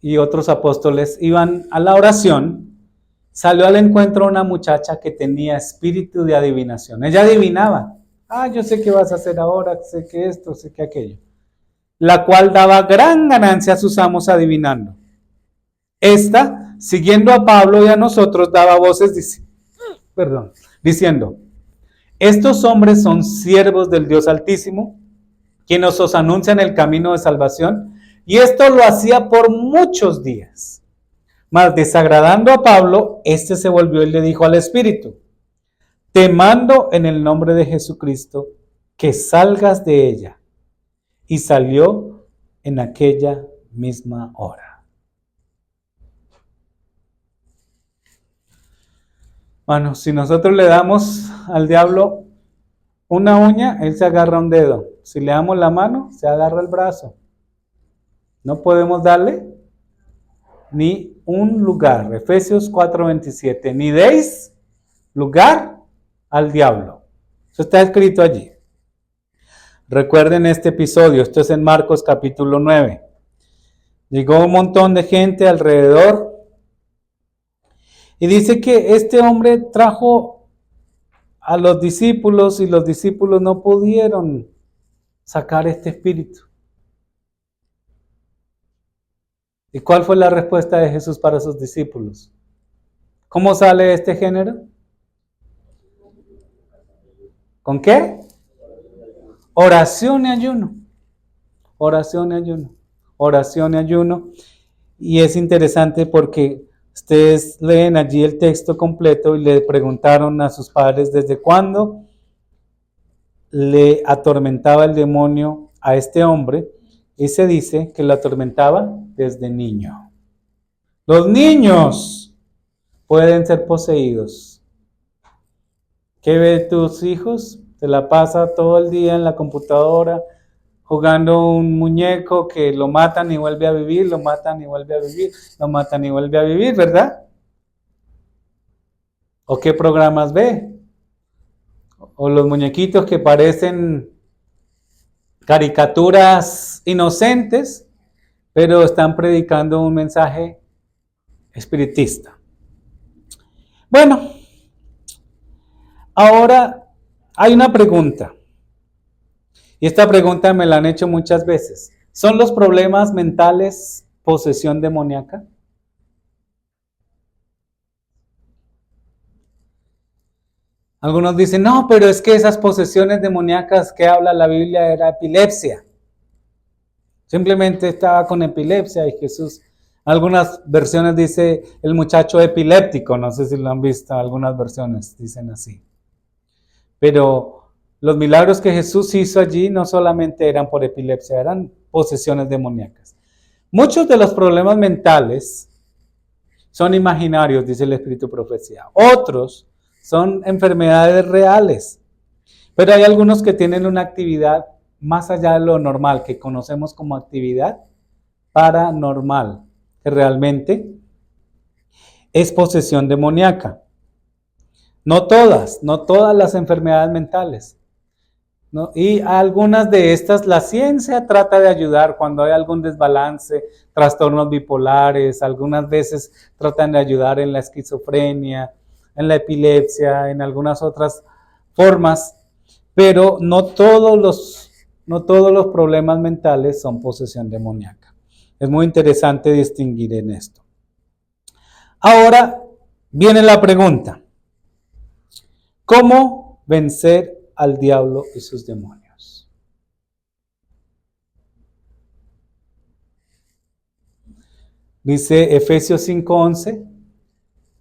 y otros apóstoles iban a la oración, salió al encuentro una muchacha que tenía espíritu de adivinación. Ella adivinaba. Yo sé qué vas a hacer ahora, sé que esto, sé que aquello. La cual daba gran ganancia a sus amos adivinando. Esta, siguiendo a Pablo y a nosotros, daba voces diciendo, estos hombres son siervos del Dios Altísimo, quienes os anuncian el camino de salvación, y esto lo hacía por muchos días. Mas desagradando a Pablo, este se volvió y le dijo al Espíritu, te mando en el nombre de Jesucristo que salgas de ella. Y salió en aquella misma hora. Bueno, si nosotros le damos al diablo una uña, él se agarra un dedo. Si le damos la mano, se agarra el brazo. No podemos darle ni un lugar. Efesios 4:27. Ni deis lugar al diablo. Eso está escrito allí. Recuerden este episodio, esto es en Marcos capítulo 9. Llegó un montón de gente alrededor y dice que este hombre trajo a los discípulos y los discípulos no pudieron sacar este espíritu. ¿Y cuál fue la respuesta de Jesús para sus discípulos? ¿Cómo sale este género? ¿Con qué? Oración y ayuno. Oración y ayuno. Oración y ayuno. Y es interesante porque ustedes leen allí el texto completo y le preguntaron a sus padres desde cuándo le atormentaba el demonio a este hombre. Y se dice que lo atormentaba desde niño. Los niños pueden ser poseídos. ¿Qué ven tus hijos? Se la pasa todo el día en la computadora jugando un muñeco que lo matan y vuelve a vivir, lo matan y vuelve a vivir, lo matan y vuelve a vivir, ¿verdad? ¿O qué programas ve? O los muñequitos que parecen caricaturas inocentes, pero están predicando un mensaje espiritista. Bueno, ahora hay una pregunta. Y esta pregunta me la han hecho muchas veces. ¿Son los problemas mentales posesión demoníaca? Algunos dicen, no, pero es que esas posesiones demoníacas que habla la Biblia era epilepsia. Simplemente estaba con epilepsia y Jesús, algunas versiones dice el muchacho epiléptico, no sé si lo han visto, algunas versiones dicen así. Pero los milagros que Jesús hizo allí no solamente eran por epilepsia, eran posesiones demoníacas. Muchos de los problemas mentales son imaginarios, dice el Espíritu Profecía. Otros son enfermedades reales. Pero hay algunos que tienen una actividad más allá de lo normal, que conocemos como actividad paranormal, que realmente es posesión demoníaca. No todas las enfermedades mentales, ¿no? Y algunas de estas la ciencia trata de ayudar cuando hay algún desbalance, trastornos bipolares, algunas veces tratan de ayudar en la esquizofrenia, en la epilepsia, en algunas otras formas, pero no todos los problemas mentales son posesión demoníaca. Es muy interesante distinguir en esto. Ahora viene la pregunta: ¿cómo vencer al diablo y sus demonios? Dice Efesios 5:11,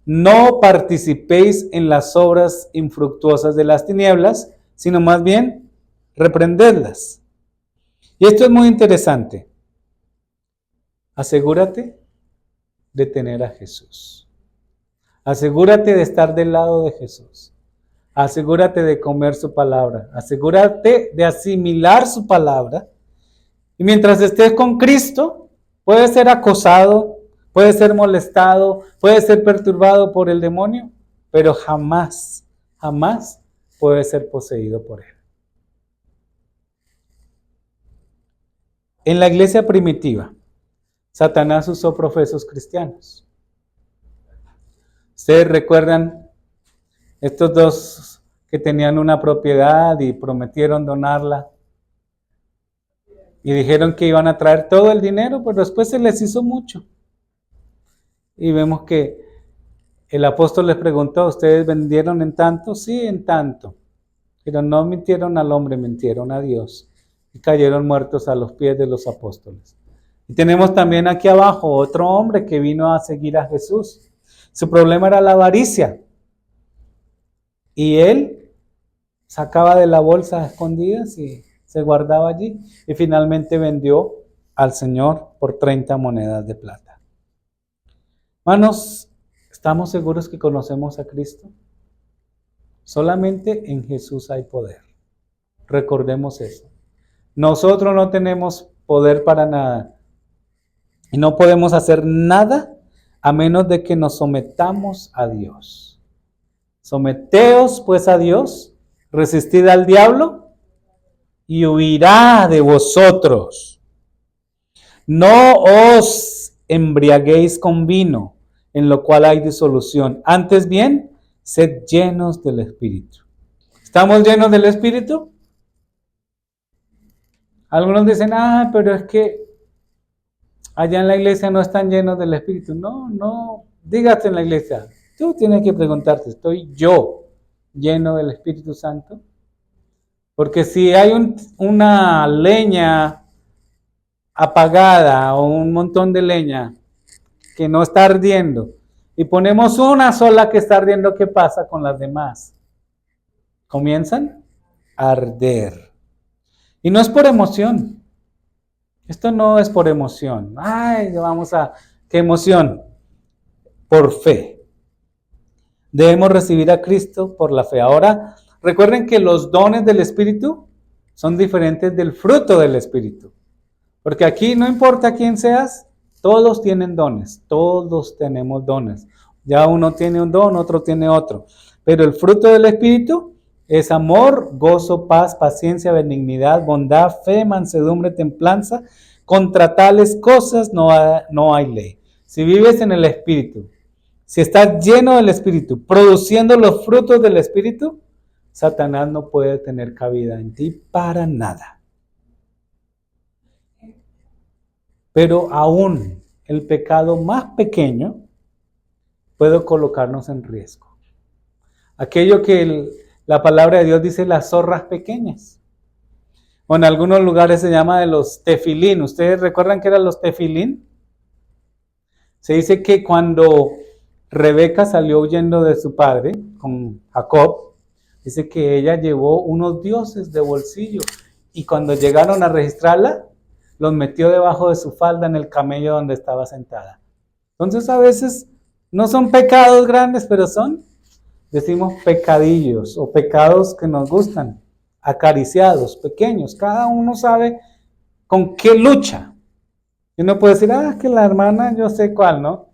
no participéis en las obras infructuosas de las tinieblas, sino más bien reprendedlas. Y esto es muy interesante. Asegúrate de tener a Jesús. Asegúrate de estar del lado de Jesús. Asegúrate de comer su palabra. Asegúrate de asimilar su palabra. Y mientras estés con Cristo, puedes ser acosado, puedes ser molestado, puedes ser perturbado por el demonio, pero jamás puedes ser poseído por él. En la iglesia primitiva, Satanás usó profesos cristianos. Ustedes recuerdan estos dos que tenían una propiedad y prometieron donarla y dijeron que iban a traer todo el dinero, pero después se les hizo mucho. Y vemos que el apóstol les preguntó, ¿ustedes vendieron en tanto? Sí, en tanto. Pero no mintieron al hombre, mintieron a Dios. Y cayeron muertos a los pies de los apóstoles. Y tenemos también aquí abajo otro hombre que vino a seguir a Jesús. Su problema era la avaricia. Y él sacaba de la bolsa a escondidas y se guardaba allí. Y finalmente vendió al Señor por 30 monedas de plata. Hermanos, ¿estamos seguros que conocemos a Cristo? Solamente en Jesús hay poder. Recordemos eso. Nosotros no tenemos poder para nada. Y no podemos hacer nada a menos de que nos sometamos a Dios. Someteos pues a Dios, resistid al diablo y huirá de vosotros. No os embriaguéis con vino, en lo cual hay disolución. Antes bien, sed llenos del Espíritu. ¿Estamos llenos del Espíritu? Algunos dicen, pero es que allá en la iglesia no están llenos del Espíritu. No, dígate en la iglesia. Tú tienes que preguntarte, ¿estoy yo lleno del Espíritu Santo? Porque si hay una leña apagada o un montón de leña que no está ardiendo y ponemos una sola que está ardiendo, ¿qué pasa con las demás? Comienzan a arder. Y no es por emoción. Esto no es por emoción. ¿qué emoción? Por fe. Debemos recibir a Cristo por la fe. Ahora, recuerden que los dones del Espíritu son diferentes del fruto del Espíritu. Porque aquí no importa quién seas, todos tienen dones, todos tenemos dones. Ya uno tiene un don, otro tiene otro. Pero el fruto del Espíritu es amor, gozo, paz, paciencia, benignidad, bondad, fe, mansedumbre, templanza. Contra tales cosas no hay ley. Si vives en el Espíritu, si estás lleno del Espíritu, produciendo los frutos del Espíritu, Satanás no puede tener cabida en ti para nada. Pero aún el pecado más pequeño puede colocarnos en riesgo. Aquello que La palabra de Dios dice las zorras pequeñas. O en algunos lugares se llama de los tefilín. ¿Ustedes recuerdan que eran los tefilín? Se dice que cuando Rebeca salió huyendo de su padre con Jacob, dice que ella llevó unos dioses de bolsillo y cuando llegaron a registrarla, los metió debajo de su falda en el camello donde estaba sentada. Entonces a veces no son pecados grandes, pero son, decimos, pecadillos o pecados que nos gustan, acariciados, pequeños. Cada uno sabe con qué lucha. Y uno puede decir, que la hermana yo sé cuál, ¿no?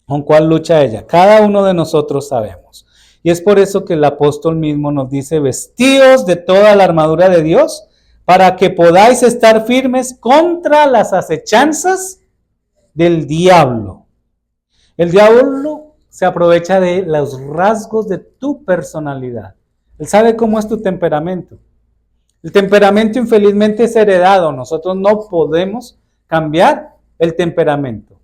¿Con cuál lucha ella? Cada uno de nosotros sabemos. Y es por eso que el apóstol mismo nos dice, vestíos de toda la armadura de Dios, para que podáis estar firmes contra las acechanzas del diablo. El diablo se aprovecha de los rasgos de tu personalidad. Él sabe cómo es tu temperamento. El temperamento infelizmente es heredado. Nosotros no podemos cambiar el temperamento.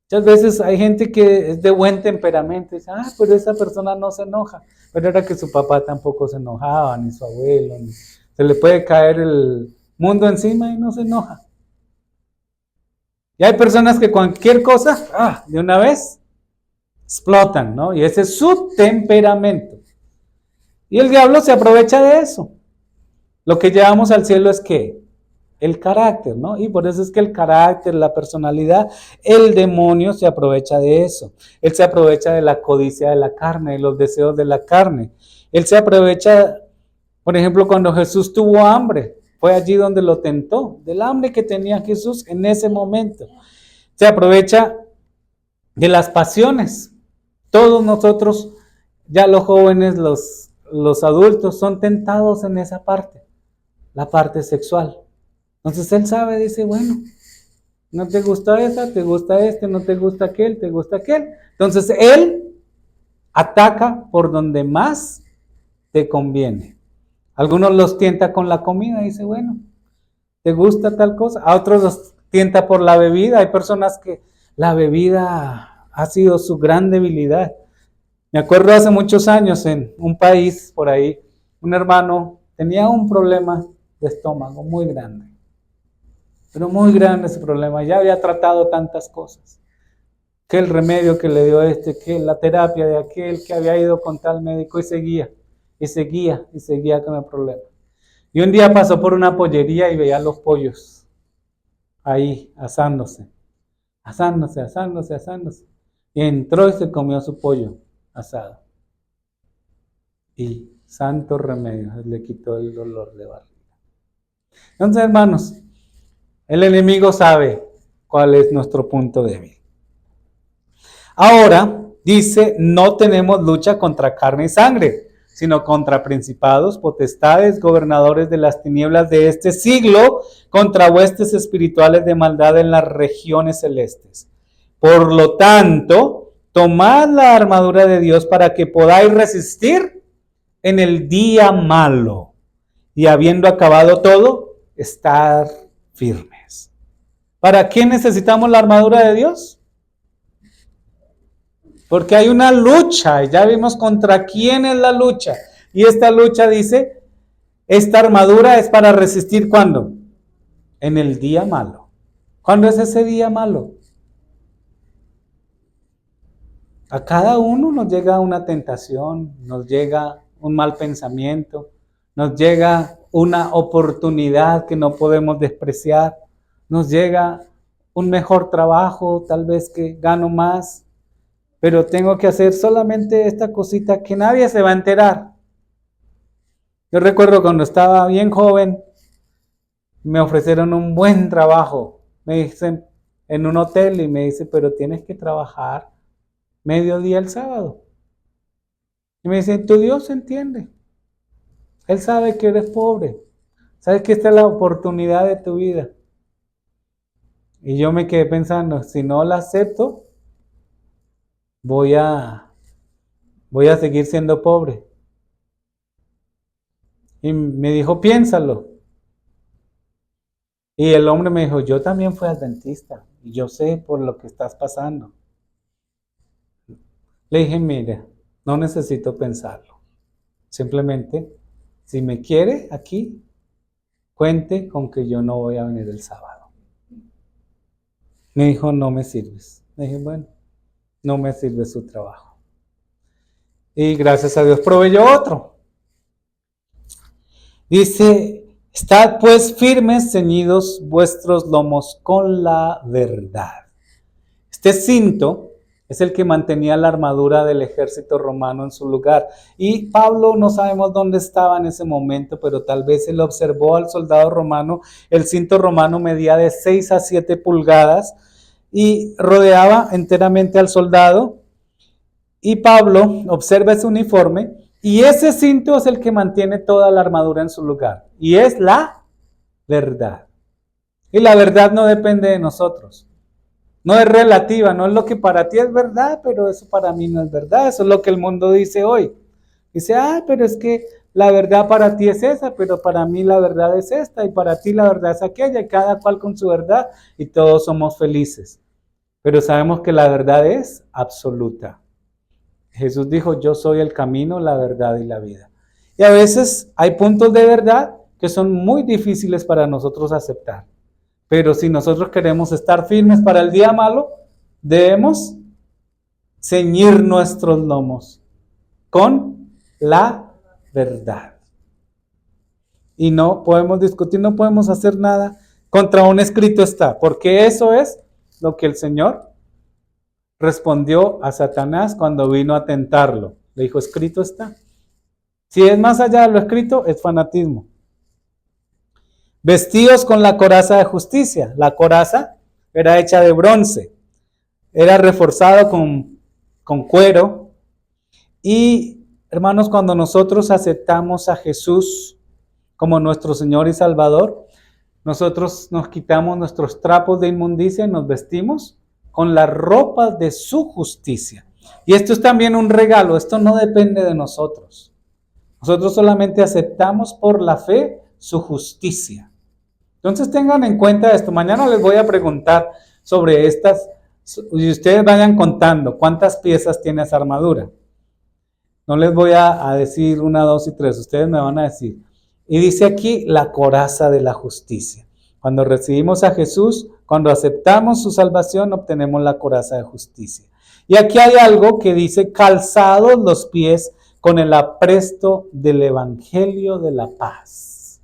Muchas veces hay gente que es de buen temperamento y dice, pero esa persona no se enoja. Pero era que su papá tampoco se enojaba, ni su abuelo, se le puede caer el mundo encima y no se enoja. Y hay personas que cualquier cosa, de una vez, explotan, ¿no? Y ese es su temperamento. Y el diablo se aprovecha de eso. Lo que llevamos al cielo es ¿qué? El carácter, ¿no? Y por eso es que el carácter, la personalidad, el demonio se aprovecha de eso. Él se aprovecha de la codicia de la carne, de los deseos de la carne. Él se aprovecha, por ejemplo, cuando Jesús tuvo hambre, fue allí donde lo tentó, del hambre que tenía Jesús en ese momento. Se aprovecha de las pasiones. Todos nosotros, ya los jóvenes, los adultos, son tentados en esa parte, la parte sexual. Entonces él sabe, dice, bueno, no te gusta esa, te gusta este, no te gusta aquel, te gusta aquel. Entonces él ataca por donde más te conviene. Algunos los tienta con la comida, dice, bueno, ¿te gusta tal cosa? A otros los tienta por la bebida. Hay personas que la bebida ha sido su gran debilidad. Me acuerdo hace muchos años en un país por ahí, un hermano tenía un problema de estómago muy grande. Pero muy grande ese problema, ya había tratado tantas cosas. Que el remedio que le dio que la terapia de aquel, que había ido con tal médico y seguía con el problema. Y un día pasó por una pollería y veía los pollos ahí asándose. Y entró y se comió su pollo asado. Y santo remedio, le quitó el dolor de barriga. Entonces, hermanos, el enemigo sabe cuál es nuestro punto débil. Ahora, dice, no tenemos lucha contra carne y sangre, sino contra principados, potestades, gobernadores de las tinieblas de este siglo, contra huestes espirituales de maldad en las regiones celestes. Por lo tanto, tomad la armadura de Dios para que podáis resistir en el día malo, y habiendo acabado todo, estar firmes. ¿Para qué necesitamos la armadura de Dios? Porque hay una lucha, y ya vimos contra quién es la lucha. Y esta lucha dice, esta armadura es para resistir ¿cuándo? En el día malo. ¿Cuándo es ese día malo? A cada uno nos llega una tentación, nos llega un mal pensamiento, nos llega una oportunidad que no podemos despreciar, nos llega un mejor trabajo, tal vez que gano más, pero tengo que hacer solamente esta cosita que nadie se va a enterar. Yo recuerdo cuando estaba bien joven, me ofrecieron un buen trabajo, me dicen en un hotel y me dice, pero tienes que trabajar mediodía el sábado. Y me dice, tu Dios entiende, Él sabe que eres pobre, sabe que esta es la oportunidad de tu vida. Y yo me quedé pensando, si no la acepto, voy a seguir siendo pobre. Y me dijo, piénsalo. Y el hombre me dijo, yo también fui adventista, y yo sé por lo que estás pasando. Le dije, mira, no necesito pensarlo. Simplemente, si me quiere aquí, cuente con que yo no voy a venir el sábado. Me dijo, no me sirves. Le dije, bueno, no me sirve su trabajo. Y gracias a Dios proveyó otro. Dice, estad pues firmes, ceñidos vuestros lomos con la verdad. Este cinto es el que mantenía la armadura del ejército romano en su lugar. Y Pablo no sabemos dónde estaba en ese momento, pero tal vez él observó al soldado romano. El cinto romano medía de 6 a 7 pulgadas y rodeaba enteramente al soldado. Y Pablo observa ese uniforme y ese cinto es el que mantiene toda la armadura en su lugar. Y es la verdad. Y la verdad no depende de nosotros. No es relativa, no es lo que para ti es verdad, pero eso para mí no es verdad. Eso es lo que el mundo dice hoy. Dice, pero es que la verdad para ti es esa, pero para mí la verdad es esta, y para ti la verdad es aquella, y cada cual con su verdad, y todos somos felices. Pero sabemos que la verdad es absoluta. Jesús dijo, yo soy el camino, la verdad y la vida. Y a veces hay puntos de verdad que son muy difíciles para nosotros aceptar. Pero si nosotros queremos estar firmes para el día malo, debemos ceñir nuestros lomos con la verdad. Y no podemos discutir, no podemos hacer nada contra un escrito está, porque eso es lo que el Señor respondió a Satanás cuando vino a tentarlo. Le dijo, escrito está. Si es más allá de lo escrito, es fanatismo. Vestidos con la coraza de justicia. La coraza era hecha de bronce. Era reforzado con cuero. Y, hermanos, cuando nosotros aceptamos a Jesús como nuestro Señor y Salvador, nosotros nos quitamos nuestros trapos de inmundicia y nos vestimos con las ropas de su justicia. Y esto es también un regalo, esto no depende de nosotros. Nosotros solamente aceptamos por la fe su justicia. Entonces tengan en cuenta esto. Mañana les voy a preguntar sobre estas, y ustedes vayan contando cuántas piezas tiene esa armadura. No les voy a decir 1, 2 y 3, ustedes me van a decir. Y dice aquí la coraza de la justicia. Cuando recibimos a Jesús, cuando aceptamos su salvación, obtenemos la coraza de justicia. Y aquí hay algo que dice, calzados los pies con el apresto del evangelio de la paz.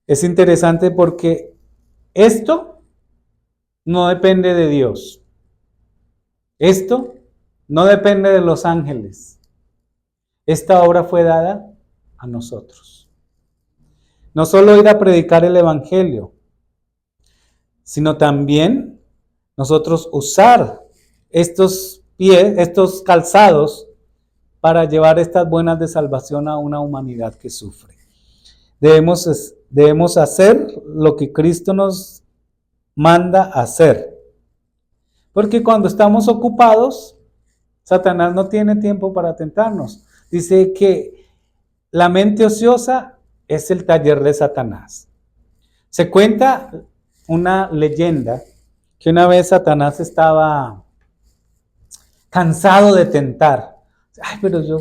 Es interesante porque esto no depende de Dios. Esto no depende de los ángeles. Esta obra fue dada a nosotros. No solo ir a predicar el evangelio, sino también nosotros usar estos pies, estos calzados para llevar estas buenas de salvación a una humanidad que sufre. Debemos hacer lo que Cristo nos manda hacer. Porque cuando estamos ocupados, Satanás no tiene tiempo para tentarnos. Dice que la mente ociosa es el taller de Satanás. Se cuenta una leyenda que una vez Satanás estaba cansado de tentar. Pero yo,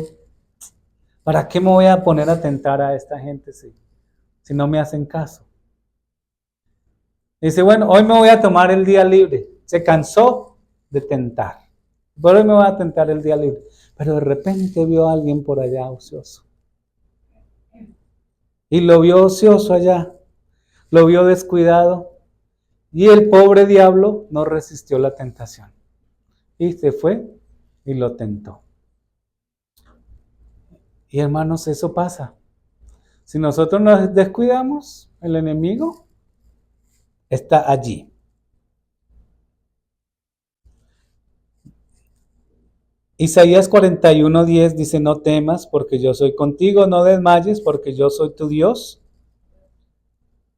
¿para qué me voy a poner a tentar a esta gente si no me hacen caso? Dice, bueno, hoy me voy a tomar el día libre. Se cansó de tentar. Pero hoy me voy a tentar el día libre. Pero de repente vio a alguien por allá ocioso. Y lo vio ocioso allá. Lo vio descuidado. Y el pobre diablo no resistió la tentación. Y se fue y lo tentó. Y hermanos, eso pasa. Si nosotros nos descuidamos, el enemigo está allí. Isaías 41:10 dice, no temas porque yo soy contigo, no desmayes porque yo soy tu Dios,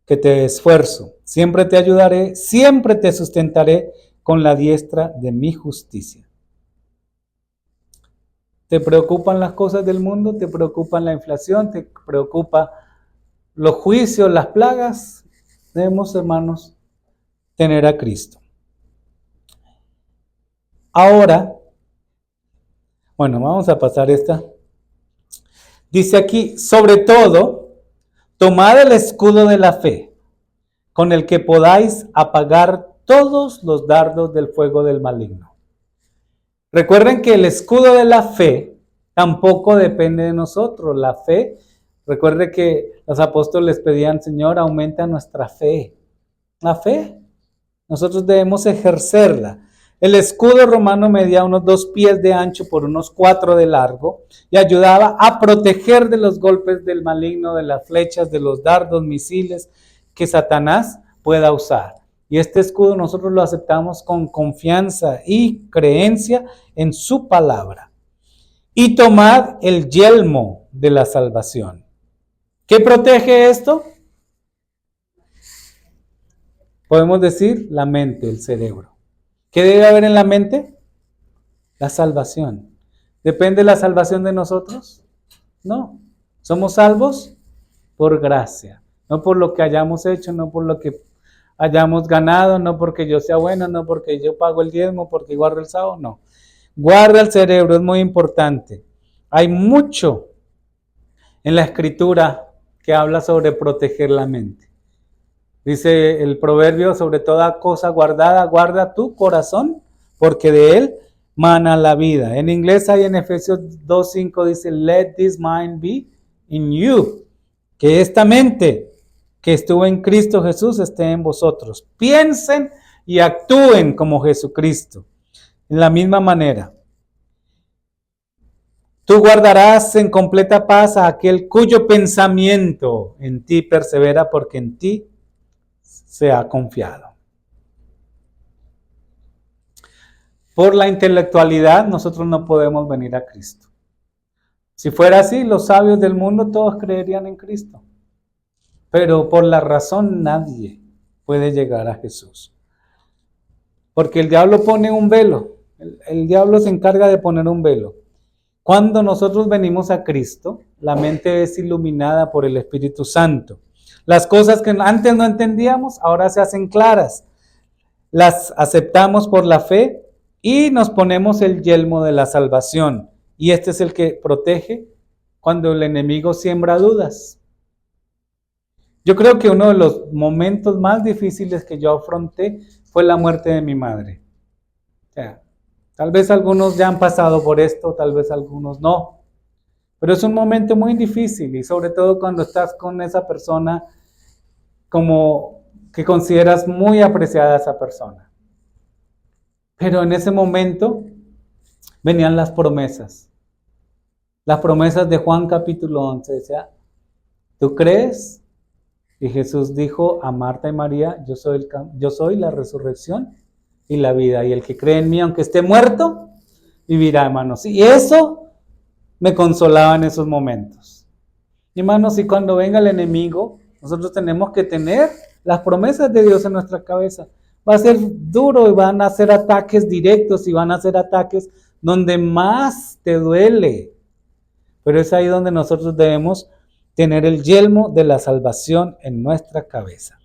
que te esfuerzo. Siempre te ayudaré, siempre te sustentaré con la diestra de mi justicia. ¿Te preocupan las cosas del mundo? ¿Te preocupan la inflación? ¿Te preocupa los juicios, las plagas? Debemos, hermanos, tener a Cristo. Ahora, Bueno, vamos a pasar esta. Dice aquí, sobre todo, tomad el escudo de la fe, con el que podáis apagar todos los dardos del fuego del maligno. Recuerden que el escudo de la fe tampoco depende de nosotros. La fe, recuerde que los apóstoles pedían, Señor, aumenta nuestra fe. La fe, nosotros debemos ejercerla. El escudo romano medía unos 2 pies de ancho por unos 4 de largo y ayudaba a proteger de los golpes del maligno, de las flechas, de los dardos, misiles que Satanás pueda usar. Y este escudo nosotros lo aceptamos con confianza y creencia en su palabra. Y tomad el yelmo de la salvación. ¿Qué protege esto? Podemos decir la mente, el cerebro. ¿Qué debe haber en la mente? La salvación. ¿Depende la salvación de nosotros? No. Somos salvos por gracia. No por lo que hayamos hecho, no por lo que hayamos ganado, no porque yo sea bueno, no porque yo pago el diezmo, porque guardo el sábado, no. Guarda el cerebro, es muy importante. Hay mucho en la escritura que habla sobre proteger la mente. Dice el proverbio, sobre toda cosa guardada, guarda tu corazón, porque de él mana la vida. En inglés hay en Efesios 2:5 dice, let this mind be in you. Que esta mente que estuvo en Cristo Jesús esté en vosotros. Piensen y actúen como Jesucristo. En la misma manera. Tú guardarás en completa paz a aquel cuyo pensamiento en ti persevera, porque en ti se ha confiado. Por la intelectualidad nosotros no podemos venir a Cristo. Si fuera así, los sabios del mundo todos creerían en Cristo. Pero por la razón nadie puede llegar a Jesús. Porque el diablo pone un velo. El diablo se encarga de poner un velo. Cuando nosotros venimos a Cristo, la mente es iluminada por el Espíritu Santo. Las cosas que antes no entendíamos, ahora se hacen claras. Las aceptamos por la fe y nos ponemos el yelmo de la salvación. Y este es el que protege cuando el enemigo siembra dudas. Yo creo que uno de los momentos más difíciles que yo afronté fue la muerte de mi madre. O sea, tal vez algunos ya han pasado por esto, tal vez algunos no. Pero es un momento muy difícil y sobre todo cuando estás con esa persona como que consideras muy apreciada a esa persona. Pero en ese momento venían las promesas. Las promesas de Juan capítulo 11. Decía, ¿tú crees? Y Jesús dijo a Marta y María, yo soy la resurrección y la vida. Y el que cree en mí, aunque esté muerto, vivirá, hermanos. Y eso me consolaba en esos momentos. Y hermanos, y cuando venga el enemigo, nosotros tenemos que tener las promesas de Dios en nuestra cabeza. Va a ser duro y van a ser ataques directos y van a ser ataques donde más te duele. Pero es ahí donde nosotros debemos tener el yelmo de la salvación en nuestra cabeza.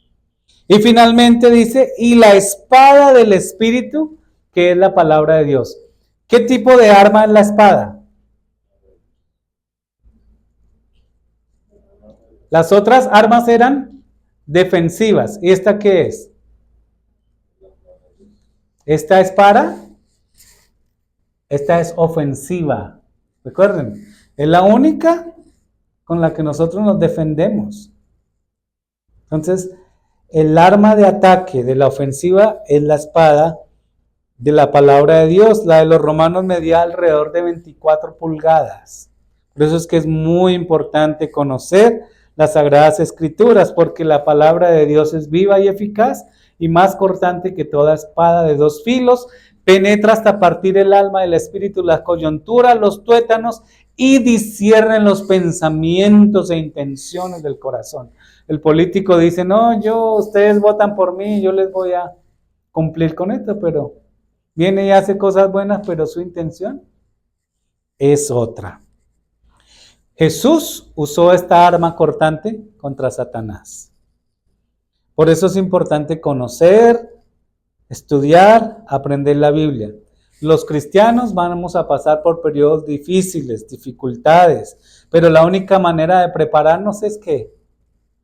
Y finalmente dice, y la espada del Espíritu, que es la palabra de Dios. ¿Qué tipo de arma es la espada? Las otras armas eran defensivas. ¿Y esta qué es? Esta es esta es ofensiva. Recuerden, es la única con la que nosotros nos defendemos. Entonces, el arma de ataque de la ofensiva es la espada de la palabra de Dios. La de los romanos medía alrededor de 24 pulgadas. Por eso es que es muy importante conocer las Sagradas Escrituras, porque la palabra de Dios es viva y eficaz y más cortante que toda espada de 2 filos, penetra hasta partir el alma, el espíritu, las coyunturas, los tuétanos y discierne los pensamientos e intenciones del corazón. El político dice, no, ustedes votan por mí, yo les voy a cumplir con esto, pero viene y hace cosas buenas, pero su intención es otra. Jesús usó esta arma cortante contra Satanás. Por eso es importante conocer, estudiar, aprender la Biblia. Los cristianos vamos a pasar por periodos difíciles, dificultades, pero la única manera de prepararnos es que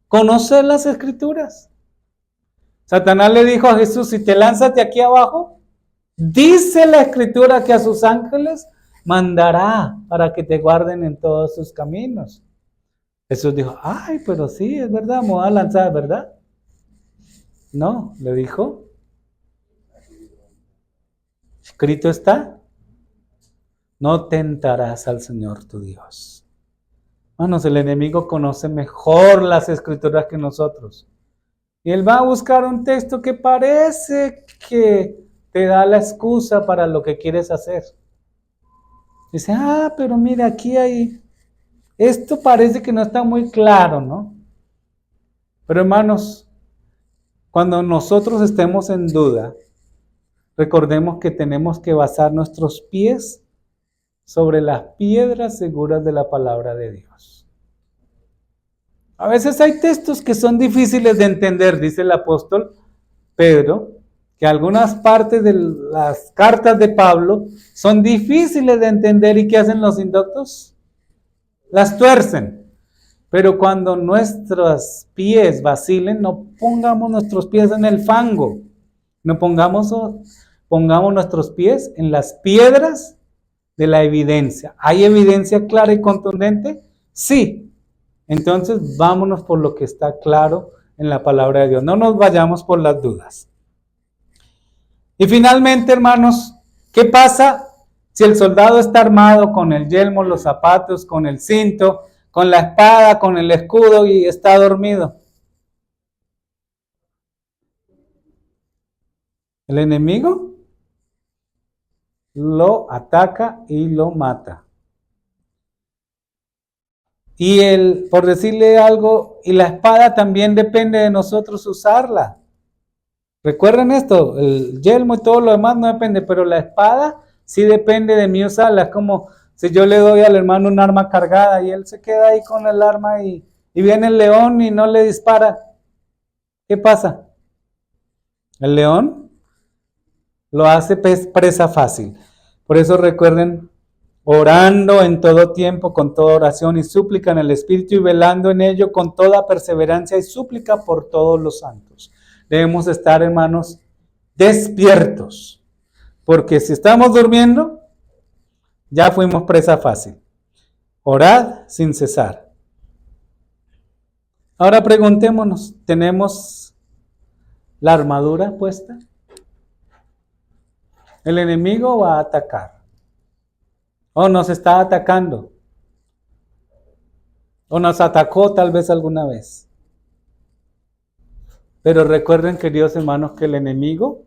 conocer las Escrituras. Satanás le dijo a Jesús, si te lanzas de aquí abajo, dice la Escritura que a sus ángeles mandará para que te guarden en todos sus caminos. Jesús dijo, ay, pero sí, es verdad, me voy a lanzar, ¿verdad? No, le dijo, escrito está, no tentarás al Señor tu Dios. Hermanos, el enemigo conoce mejor las Escrituras que nosotros. Y él va a buscar un texto que parece que te da la excusa para lo que quieres hacer. Dice, pero mira, aquí hay, esto parece que no está muy claro, ¿no? Pero hermanos, cuando nosotros estemos en duda, recordemos que tenemos que basar nuestros pies sobre las piedras seguras de la palabra de Dios. A veces hay textos que son difíciles de entender, dice el apóstol Pedro, que algunas partes de las cartas de Pablo son difíciles de entender y ¿qué hacen los indoctos? Las tuercen. Pero cuando nuestros pies vacilen, no pongamos nuestros pies en el fango, no pongamos nuestros pies en las piedras de la evidencia. ¿Hay evidencia clara y contundente? Sí. Entonces vámonos por lo que está claro en la palabra de Dios. No nos vayamos por las dudas. Y finalmente, hermanos, ¿qué pasa si el soldado está armado con el yelmo, los zapatos, con el cinto, con la espada, con el escudo y está dormido? El enemigo lo ataca y lo mata. Y por decirle algo, y la espada también depende de nosotros usarla. Recuerden esto, el yelmo y todo lo demás no depende, pero la espada sí depende de mí usarla. Es como si yo le doy al hermano un arma cargada y él se queda ahí con el arma y viene el león y no le dispara. ¿Qué pasa? El león lo hace presa fácil. Por eso recuerden, orando en todo tiempo, con toda oración y súplica en el Espíritu y velando en ello con toda perseverancia y súplica por todos los santos. Debemos estar, hermanos, despiertos, porque si estamos durmiendo, ya fuimos presa fácil. Orad sin cesar. Ahora preguntémonos, ¿tenemos la armadura puesta? El enemigo va a atacar. O nos está atacando. O nos atacó tal vez alguna vez. Pero recuerden, queridos hermanos, que el enemigo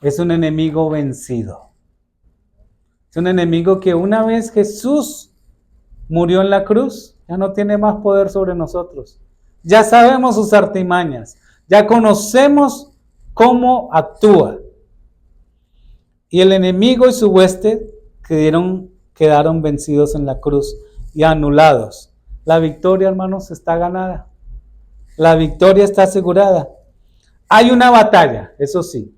es un enemigo vencido. Es un enemigo que una vez Jesús murió en la cruz, ya no tiene más poder sobre nosotros. Ya sabemos sus artimañas. Ya conocemos cómo actúa. Y el enemigo y su hueste quedaron vencidos en la cruz y anulados. La victoria, hermanos, está ganada. La victoria está asegurada. Hay una batalla, eso sí,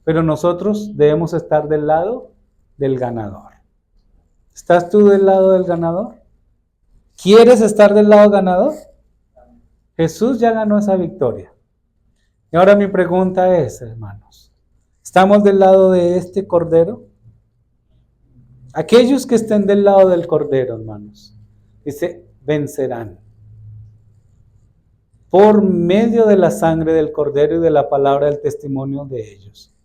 pero nosotros debemos estar del lado del ganador. ¿Estás tú del lado del ganador? ¿Quieres estar del lado ganador? Jesús ya ganó esa victoria. Y ahora mi pregunta es, hermanos, ¿estamos del lado de este cordero? Aquellos que estén del lado del cordero, hermanos, dice, vencerán. Por medio de la sangre del cordero y de la palabra del testimonio de ellos.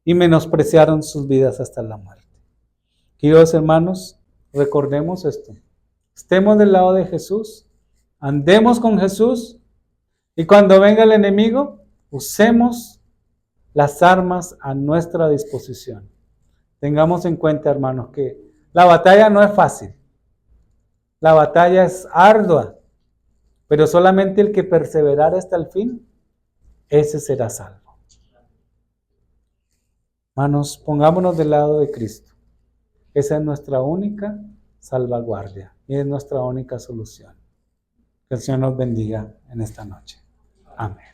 Y menospreciaron sus vidas hasta la muerte. Queridos hermanos, recordemos esto. Estemos del lado de Jesús, andemos con Jesús, y cuando venga el enemigo, usemos las armas a nuestra disposición. Tengamos en cuenta, hermanos, que la batalla no es fácil. La batalla es ardua, pero solamente el que perseverara hasta el fin, ese será salvo. Hermanos, pongámonos del lado de Cristo. Esa es nuestra única salvaguardia y es nuestra única solución. Que el Señor nos bendiga en esta noche. Amén.